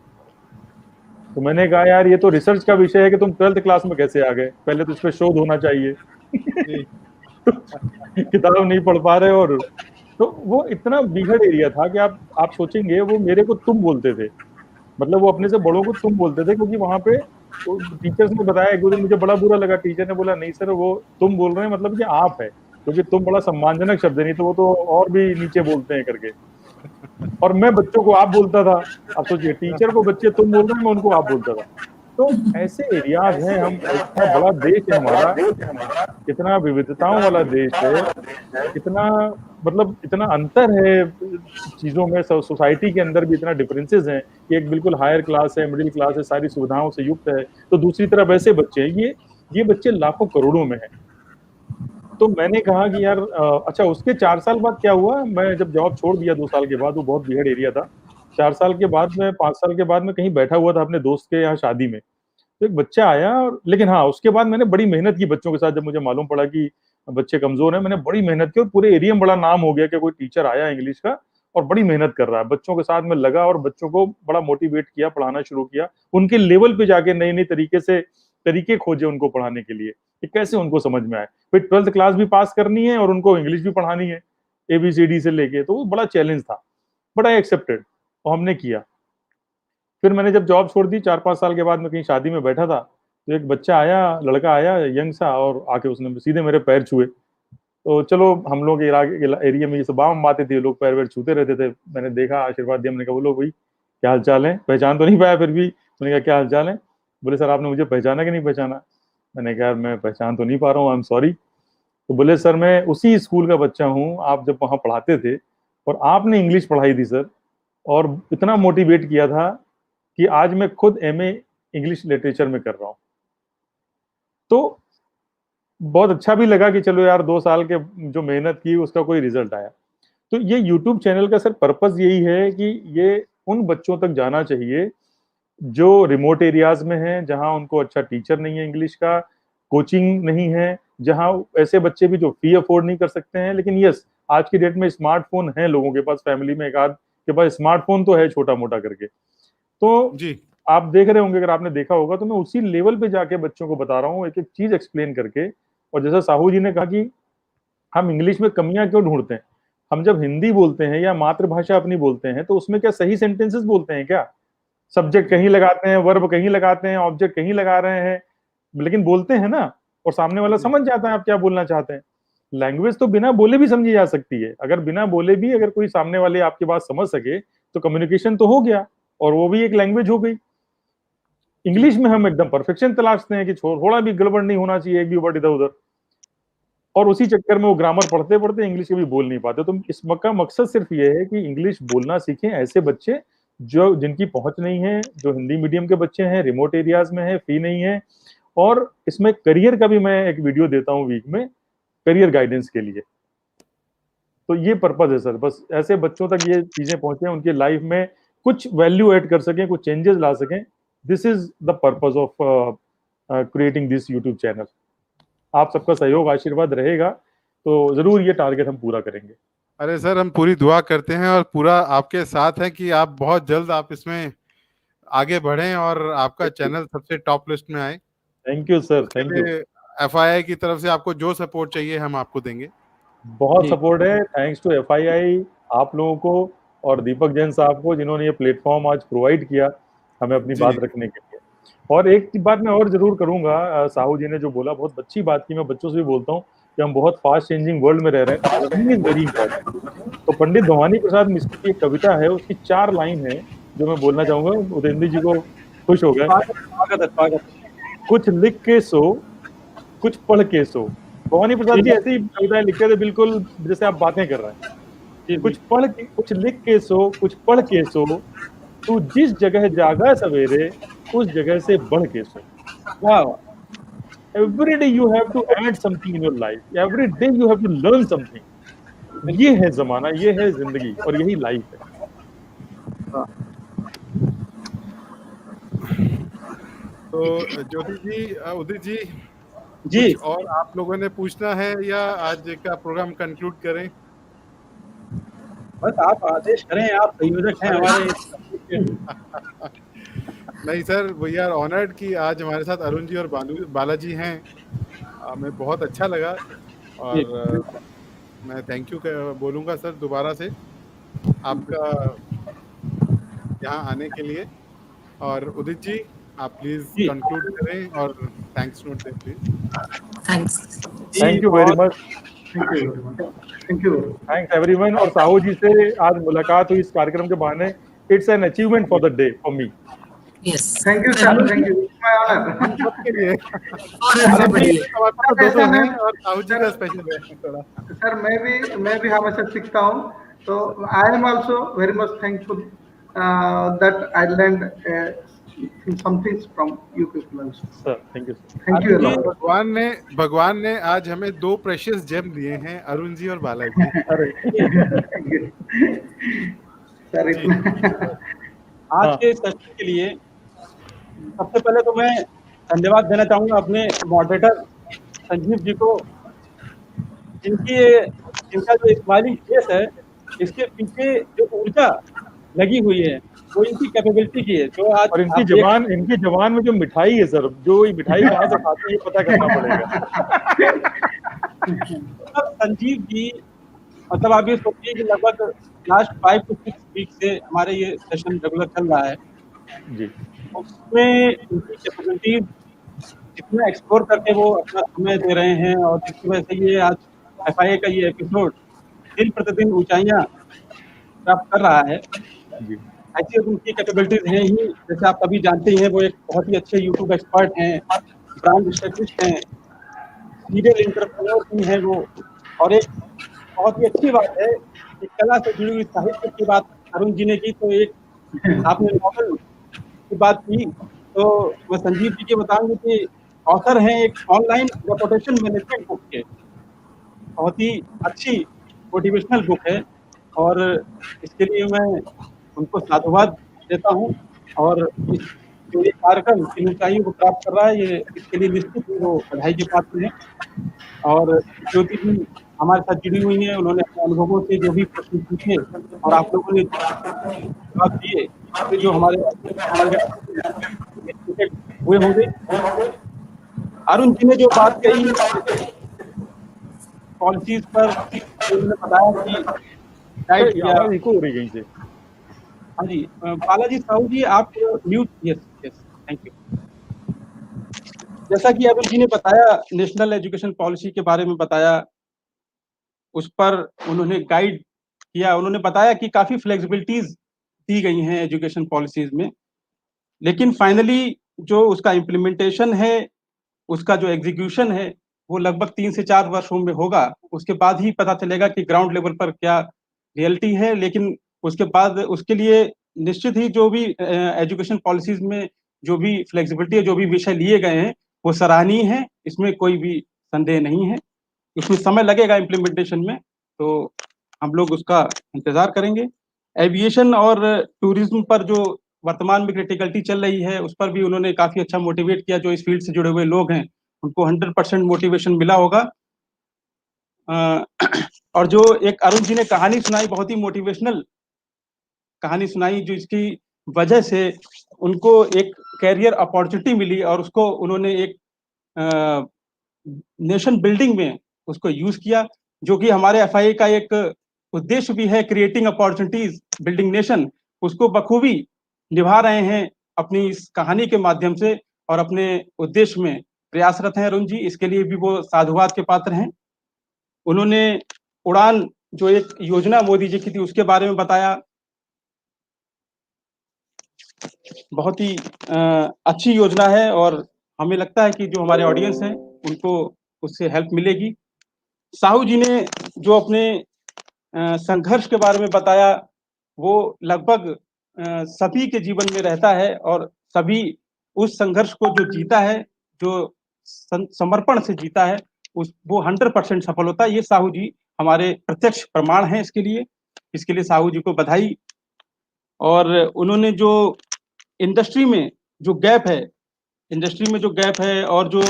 तो मैंने कहा यार ये तो रिसर्च का विषय है कि तुम 12th क्लास में कैसे आ गए, पहले तो इस पर शोध होना चाहिए। तो किताब नहीं पढ़ पा रहे, और तो वो इतना बिगड़ एरिया था कि आप सोचेंगे वो मेरे को तुम बोलते थे, मतलब वो अपने से बड़ों को तुम बोलते थे, क्योंकि वहां पे तो टीचर्स ने बताया, एक दो दिन मुझे बड़ा बुरा लगा, टीचर ने बोला नहीं सर वो तुम बोल रहे हैं मतलब कि आप है, क्योंकि तुम बड़ा सम्मानजनक शब्द है, नहीं तो वो तो और भी नीचे बोलते हैं करके। और मैं बच्चों को आप बोलता था। अब सोचिए टीचर को बच्चे तुम बोल रहे हैं, मैं उनको आप बोलता था। तो ऐसे एरियाज हैं, हम इतना बड़ा देश है हमारा, इतना विविधताओं वाला देश है, इतना मतलब इतना अंतर है चीजों में, सोसाइटी के अंदर भी इतना डिफरेंसेस हैं कि एक बिल्कुल हायर क्लास है, मिडिल क्लास है, सारी सुविधाओं से युक्त है, तो दूसरी तरफ ऐसे बच्चे हैं, ये बच्चे लाखों करोड़ों में हैं। तो मैंने कहा कि यार अच्छा उसके 4 साल बाद क्या हुआ, मैं जब जॉब छोड़ दिया 2 साल के बाद, वो बहुत बिगड़ एरिया था, 4 साल के बाद में 5 साल के बाद में कहीं बैठा हुआ था अपने दोस्त के यहाँ शादी में, तो एक बच्चा आया, और लेकिन हाँ उसके बाद मैंने बड़ी मेहनत की बच्चों के साथ, जब मुझे मालूम पड़ा कि बच्चे कमजोर हैं, मैंने बड़ी मेहनत की और पूरे एरिया में बड़ा नाम हो गया कि कोई टीचर आया इंग्लिश का और बड़ी मेहनत कर रहा है, बच्चों के साथ में लगा और बच्चों को बड़ा मोटिवेट किया, पढ़ाना शुरू किया, उनके लेवल पे जाके नई नई तरीके खोजे उनको पढ़ाने के लिए कि कैसे उनको समझ में आए। फिर 12th क्लास भी पास करनी है और उनको इंग्लिश भी पढ़ानी है, ABCD से लेके, तो वो बड़ा चैलेंज था, बड़ा एक्सेप्टेड, और हमने किया। फिर मैंने जब जॉब छोड़ दी 4-5 साल के बाद, मैं कहीं शादी में बैठा था, तो एक बच्चा आया, लड़का आया यंग सा, और आके उसने सीधे मेरे पैर छुए। तो चलो हम लोग एरिया में ये सब आम बातें थी, लोग पैर वैर छूते रहते थे, मैंने देखा, आशीर्वाद दिया, मैंने कहा बोलो भाई क्या हाल चाल है, पहचान तो नहीं पाया फिर भी, मैंने कहा क्या हाल चाल है, बोले सर आपने मुझे पहचाना कि नहीं पहचाना, मैंने कहा मैं पहचान तो नहीं पा रहा हूँ, आई एम सॉरी। तो बोले सर मैं उसी स्कूल का बच्चा हूँ, आप जब वहाँ पढ़ाते थे और आपने इंग्लिश पढ़ाई थी सर, और इतना मोटिवेट किया था कि आज मैं खुद MA इंग्लिश लिटरेचर में कर रहा हूँ। तो बहुत अच्छा भी लगा कि चलो यार 2 साल के जो मेहनत की उसका कोई रिजल्ट आया। तो ये यूट्यूब चैनल का सर पर्पस यही है कि ये उन बच्चों तक जाना चाहिए जो रिमोट एरियाज में हैं, जहां उनको अच्छा टीचर नहीं है इंग्लिश का, कोचिंग नहीं है, जहां ऐसे बच्चे भी जो फी अफोर्ड नहीं कर सकते हैं, लेकिन यस आज की डेट में स्मार्टफोन है लोगों के पास, फैमिली में एक आध के पास स्मार्टफोन तो है छोटा मोटा करके। तो जी आप देख रहे होंगे, अगर आपने देखा होगा, तो मैं उसी लेवल पे जाके बच्चों को बता रहा हूँ, एक एक चीज एक्सप्लेन करके। और जैसा साहू जी ने कहा कि हम इंग्लिश में कमियां क्यों ढूंढते हैं, हम जब हिंदी बोलते हैं या मातृभाषा अपनी बोलते हैं, तो उसमें क्या सही सेंटेंसेस बोलते हैं क्या? सब्जेक्ट कहीं लगाते हैं, वर्ब कहीं लगाते हैं, ऑब्जेक्ट कहीं लगा रहे हैं, लेकिन बोलते हैं ना, और सामने वाला समझ जाता है आप क्या बोलना चाहते हैं। लैंग्वेज तो बिना बोले भी समझी जा सकती है, अगर बिना बोले भी अगर कोई सामने वाले आपकी बात समझ सके तो कम्युनिकेशन तो हो गया, और वो भी एक लैंग्वेज हो गई। इंग्लिश में हम एकदम परफेक्शन तलाशते हैं कि थोड़ा भी गड़बड़ नहीं होना चाहिए, एक भी वर्ड इधर उधर, और उसी चक्कर में वो ग्रामर पढ़ते पढ़ते इंग्लिश कभी बोल नहीं पाते। तो इसका मकसद सिर्फ ये है कि इंग्लिश बोलना सीखें ऐसे बच्चे जो जिनकी पहुंच नहीं है, जो हिंदी मीडियम के बच्चे हैं, रिमोट एरियाज में है, फी नहीं है। और इसमें करियर का भी मैं एक वीडियो देता हूँ वीक में, करियर गाइडेंस के लिए। तो ये पर्पज है सर, बस ऐसे बच्चों तक ये चीजें पहुंचे, उनकी लाइफ में कुछ वैल्यू ऐड कर सकें, कुछ चेंजेस ला सकें। This is the purpose of creating this YouTube channel. आप सबका सहयोग आशीर्वाद रहेगा तो जरूर ये टारगेट हम पूरा करेंगे। अरे सर हम पूरी दुआ करते हैं और पूरा आपके साथ हैं कि आप बहुत जल्द आप इसमें आगे बढ़ें और आपका चैनल सबसे टॉप लिस्ट में आए। Thank you sir, thank you. FII की तरफ से आपको जो सपोर्ट चाहिए हम आपको देंगे। बहुत सपोर्ट है, थैंक्स टू FII आप लोगों को, और दीपक जैन साहब को, जिन्होंने ये प्लेटफॉर्म आज प्रोवाइड किया हमें अपनी जी। बात रखने के लिए। और एक बात मैं और जरूर करूंगा, साहू जी ने जो बोला बहुत अच्छी बात की, मैं बच्चों से भी बोलता हूँ कि हम बहुत फास्ट चेंजिंग वर्ल्ड में रह रहे हैं, लर्निंग इज वेरी इंपॉर्टेंट। तो पंडित भवानी प्रसाद मिश्र की एक कविता है, उसकी 4 लाइन है जो मैं बोलना चाहूंगा, उदयंती जी को खुश हो गए। स्वागत है, स्वागत है। कुछ लिख के सो, कुछ पढ़ के सो। भवानी प्रसाद जी ऐसी कविताएं लिखते थे बिल्कुल जैसे आप बातें कर रहे हैं। जी, कुछ पढ़ के, कुछ लिख के सो, कुछ पढ़ के सो, तू जिस जगह जागा सवेरे उस जगह से बढ़ के सो। वाह वाह। Every day you have to add something in your life. Every day you have to learn something. ये है जमाना, ये है जिंदगी और यही लाइफ है। तो ज्योति जी, उदित जी, जी कुछ और आप लोगों ने पूछना है या आज का प्रोग्राम कंक्लूड करें? बस आप आदेश करें, आप संयोजक हैं हमारे। नहीं सर, वी आर ऑनर्ड कि आज हमारे साथ अरुण जी और बालाजी हैं। हमें बहुत अच्छा लगा और मैं थैंक यू बोलूँगा सर दोबारा से आपका यहाँ आने के लिए। और उदित जी, आप प्लीज जी। कंक्लूड करें और थैंक्स नोट दें please. Thanks. Thank you very much. Thank you. Thanks everyone. और साहू जी से आज मुलाकात हुई इस कार्यक्रम के बहाने। It's an achievement for the day for me. Yes, thank you sir, thank you, my honour. सबके लिए और everybody। हमारे पास दो ऐसा है हैं और साहू जी का स्पेशल है थोड़ा। सर, मैं भी हमेशा सीखता हूँ, तो I am also very much thankful that I learn some things from you people also. Sir thank you sir. Thank you a lot. भगवान ने आज हमें 2 प्रेशियस जेम दिए हैं, अरुण जी और बालाजी। अरे सर इतना आज के सेशन के लिए सबसे पहले तो मैं धन्यवाद देना चाहूंगा अपने मॉडरेटर संजीव जी को, जिनका जो स्माइलिंग फेस है, इसके पीछे जो ऊर्जा लगी हुई है वो इनकी कैपेबिलिटी की है। जो आज और इनकी जबान में जो मिठाई है सर, जो ये मिठाई कहाँ से खाते हैं ये पता करना पड़ेगा। मतलब संजीव जी, मतलब आप ये सोचिए कि लगभग लास्ट 5 to 6 वीक से हमारे ये सेशन रेगुलर चल रहा है जी। उसमें इनकी कैपेबिलिटी जितना एक्सप्लोर करके वो अपना समय दे रहे हैं और जिसकी वजह से ये आज FIA का ये एपिसोड दिन प्रतिदिन ऊंचाइयां प्राप्त कर रहा है। जी। ऐसी उनकी कैपेबिलिटीज हैं ही, जैसे आप सभी जानते ही हैं, वो एक बहुत ही अच्छे यूट्यूब एक्सपर्ट हैं, ब्रांड स्पेशलिस्ट हैं, सीरियल एंटरप्रेन्योर भी हैं वो। और एक बहुत ही अच्छी बात है कि कला से जुड़ी हुई साहित्य की बात अरुण जी ने की, तो एक आपने नॉवल की बात की, तो मैं संजीव जी के बताऊंगी कि ऑथर हैं एक ऑनलाइन रेपुटेशन मैनेजमेंट बुक के, बहुत ही अच्छी मोटिवेशनल बुक है और इसके लिए मैं उनको साधुवाद देता हूँ। और इस जो ये कार्यक्रम इन ऊंचाइयों को प्राप्त कर रहा है, ये इसके लिए निश्चित ही वो बधाई के पात्र हैं। और ज्योति जी हमारे साथ जुड़ी हुई हैं, उन्होंने अपने अनुभवों से जो भी प्रश्न पूछे और आप लोगों ने जवाब दिए, इससे जो हमारे हुए होंगे। अरुण जी ने जो बात कही पॉलिसीज पर, उन्होंने बताया कि डाइट या हो रही कहीं से। हाँ जी, बालाजी साहू जी आप mute. Yes yes, thank you. जैसा कि अरुण जी ने बताया, नेशनल एजुकेशन पॉलिसी के बारे में बताया, उस पर उन्होंने गाइड किया, उन्होंने बताया कि काफी फ्लेक्सिबिलिटीज दी गई हैं एजुकेशन पॉलिसीज में, लेकिन फाइनली जो उसका इम्प्लीमेंटेशन है, उसका जो एग्जीक्यूशन है, वो लगभग 3 से 4 वर्षों में होगा। उसके बाद ही पता चलेगा कि ग्राउंड लेवल पर क्या रियलिटी है। लेकिन उसके बाद उसके लिए निश्चित ही जो भी एजुकेशन पॉलिसीज में जो भी फ्लेक्सिबिलिटी है, जो भी विषय लिए गए हैं, वो सराहनीय है, इसमें कोई भी संदेह नहीं है। उसमें समय लगेगा इम्प्लीमेंटेशन में, तो हम लोग उसका इंतजार करेंगे। एविएशन और टूरिज्म पर जो वर्तमान में क्रिटिकलिटी चल रही है, उस पर भी उन्होंने काफी अच्छा मोटिवेट किया। जो इस फील्ड से जुड़े हुए लोग हैं, उनको 100% मोटिवेशन मिला होगा। और जो एक अरुण जी ने कहानी सुनाई, बहुत ही मोटिवेशनल कहानी सुनाई, जो इसकी वजह से उनको एक कैरियर अपॉर्चुनिटी मिली और उसको उन्होंने एक नेशन बिल्डिंग में उसको यूज किया, जो कि हमारे FIA का एक उद्देश्य भी है क्रिएटिंग अपॉर्चुनिटीज बिल्डिंग नेशन, उसको बखूबी निभा रहे हैं अपनी इस कहानी के माध्यम से और अपने उद्देश्य में प्रयासरत हैं। अरुण जी, इसके लिए भी वो साधुवाद के पात्र हैं। उन्होंने उड़ान जो एक योजना मोदी जी की थी उसके बारे में बताया, बहुत ही अच्छी योजना है और हमें लगता है कि जो हमारे ऑडियंस हैं उनको उससे हेल्प मिलेगी। साहू जी ने जो अपने संघर्ष के बारे में बताया वो लगभग सभी के जीवन में रहता है और सभी उस संघर्ष को जो जीता है, जो समर्पण से जीता है, वो 100% सफल होता है। ये साहू जी हमारे प्रत्यक्ष प्रमाण हैं इसके लिए साहू जी को बधाई। और उन्होंने जो इंडस्ट्री में जो गैप है और जो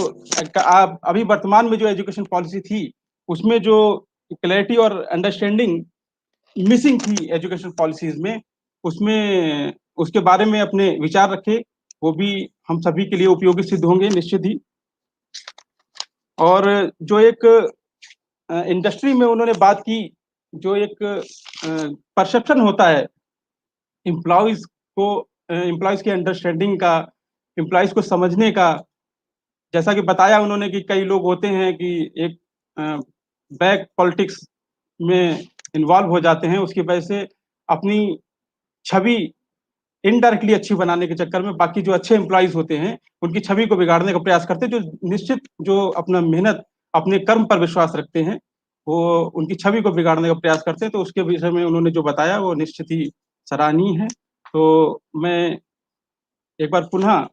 अभी वर्तमान में जो एजुकेशन पॉलिसी थी उसमें जो क्लैरिटी और अंडरस्टैंडिंग मिसिंग थी एजुकेशन पॉलिसीज में, उसमें उसके बारे में अपने विचार रखे, वो भी हम सभी के लिए उपयोगी सिद्ध होंगे निश्चित ही। और जो एक इंडस्ट्री में उन्होंने बात की, जो एक परसेप्शन होता है एम्प्लॉयज की अंडरस्टैंडिंग का, एम्प्लॉयज को समझने का, जैसा कि बताया उन्होंने कि कई लोग होते हैं कि एक बैक पॉलिटिक्स में इन्वॉल्व हो जाते हैं, उसकी वजह से अपनी छवि इनडायरेक्टली अच्छी बनाने के चक्कर में बाकी जो अच्छे एम्प्लॉयज होते हैं उनकी छवि को बिगाड़ने का प्रयास करते हैं। जो निश्चित जो अपना मेहनत अपने कर्म पर विश्वास रखते हैं वो उनकी छवि को बिगाड़ने का प्रयास करते हैं। तो उसके विषय में उन्होंने जो बताया वो निश्चित ही सराहनीय है। तो मैं एक बार पुनः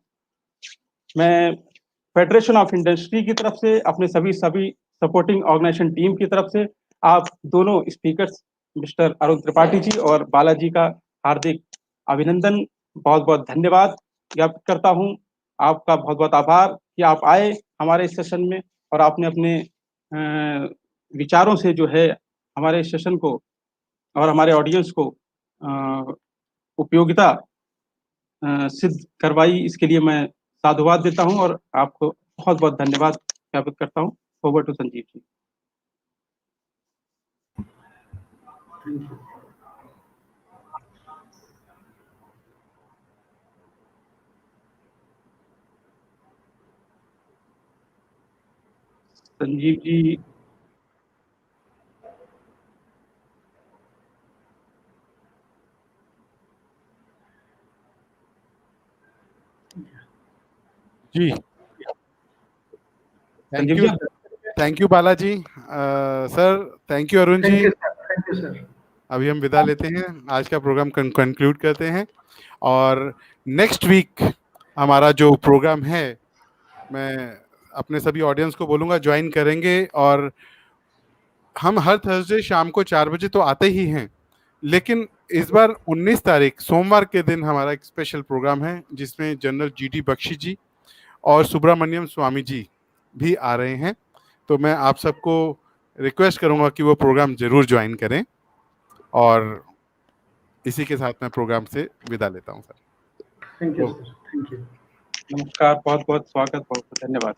फेडरेशन ऑफ इंडस्ट्री की तरफ से, अपने सभी सपोर्टिंग ऑर्गेनाइजेशन टीम की तरफ से आप दोनों स्पीकर्स मिस्टर अरुण त्रिपाठी जी और बालाजी का हार्दिक अभिनंदन, बहुत बहुत धन्यवाद ज्ञापित करता हूं। आपका बहुत बहुत आभार कि आप आए हमारे इस सेशन में और आपने अपने विचारों से जो है हमारे सेशन को और हमारे ऑडियंस को उपयोगिता सिद्ध करवाई। इसके लिए मैं साधुवाद देता हूं और आपको बहुत बहुत धन्यवाद ज्ञापित करता हूं। Over to Sanjeev ji. संजीव जी, जी thank you Balaji sir, thank you Arun ji. Thank you sir. अभी हम विदा लेते हैं, आज का प्रोग्राम कंक्लूड करते हैं और नेक्स्ट वीक हमारा जो प्रोग्राम है मैं अपने सभी ऑडियंस को बोलूँगा ज्वाइन करेंगे। और हम हर थर्सडे शाम को 4 बजे तो आते ही हैं, लेकिन इस बार 19 तारीख सोमवार के दिन हमारा एक स्पेशल प्रोग्राम है जिसमें जनरल GD बख्शी जी और सुब्रमण्यम स्वामी जी भी आ रहे हैं। तो मैं आप सबको रिक्वेस्ट करूंगा कि वो प्रोग्राम जरूर ज्वाइन करें। और इसी के साथ मैं प्रोग्राम से विदा लेता हूं sir. Thank you sir. Thank you. नमस्कार, बहुत बहुत स्वागत, बहुत बहुत धन्यवाद।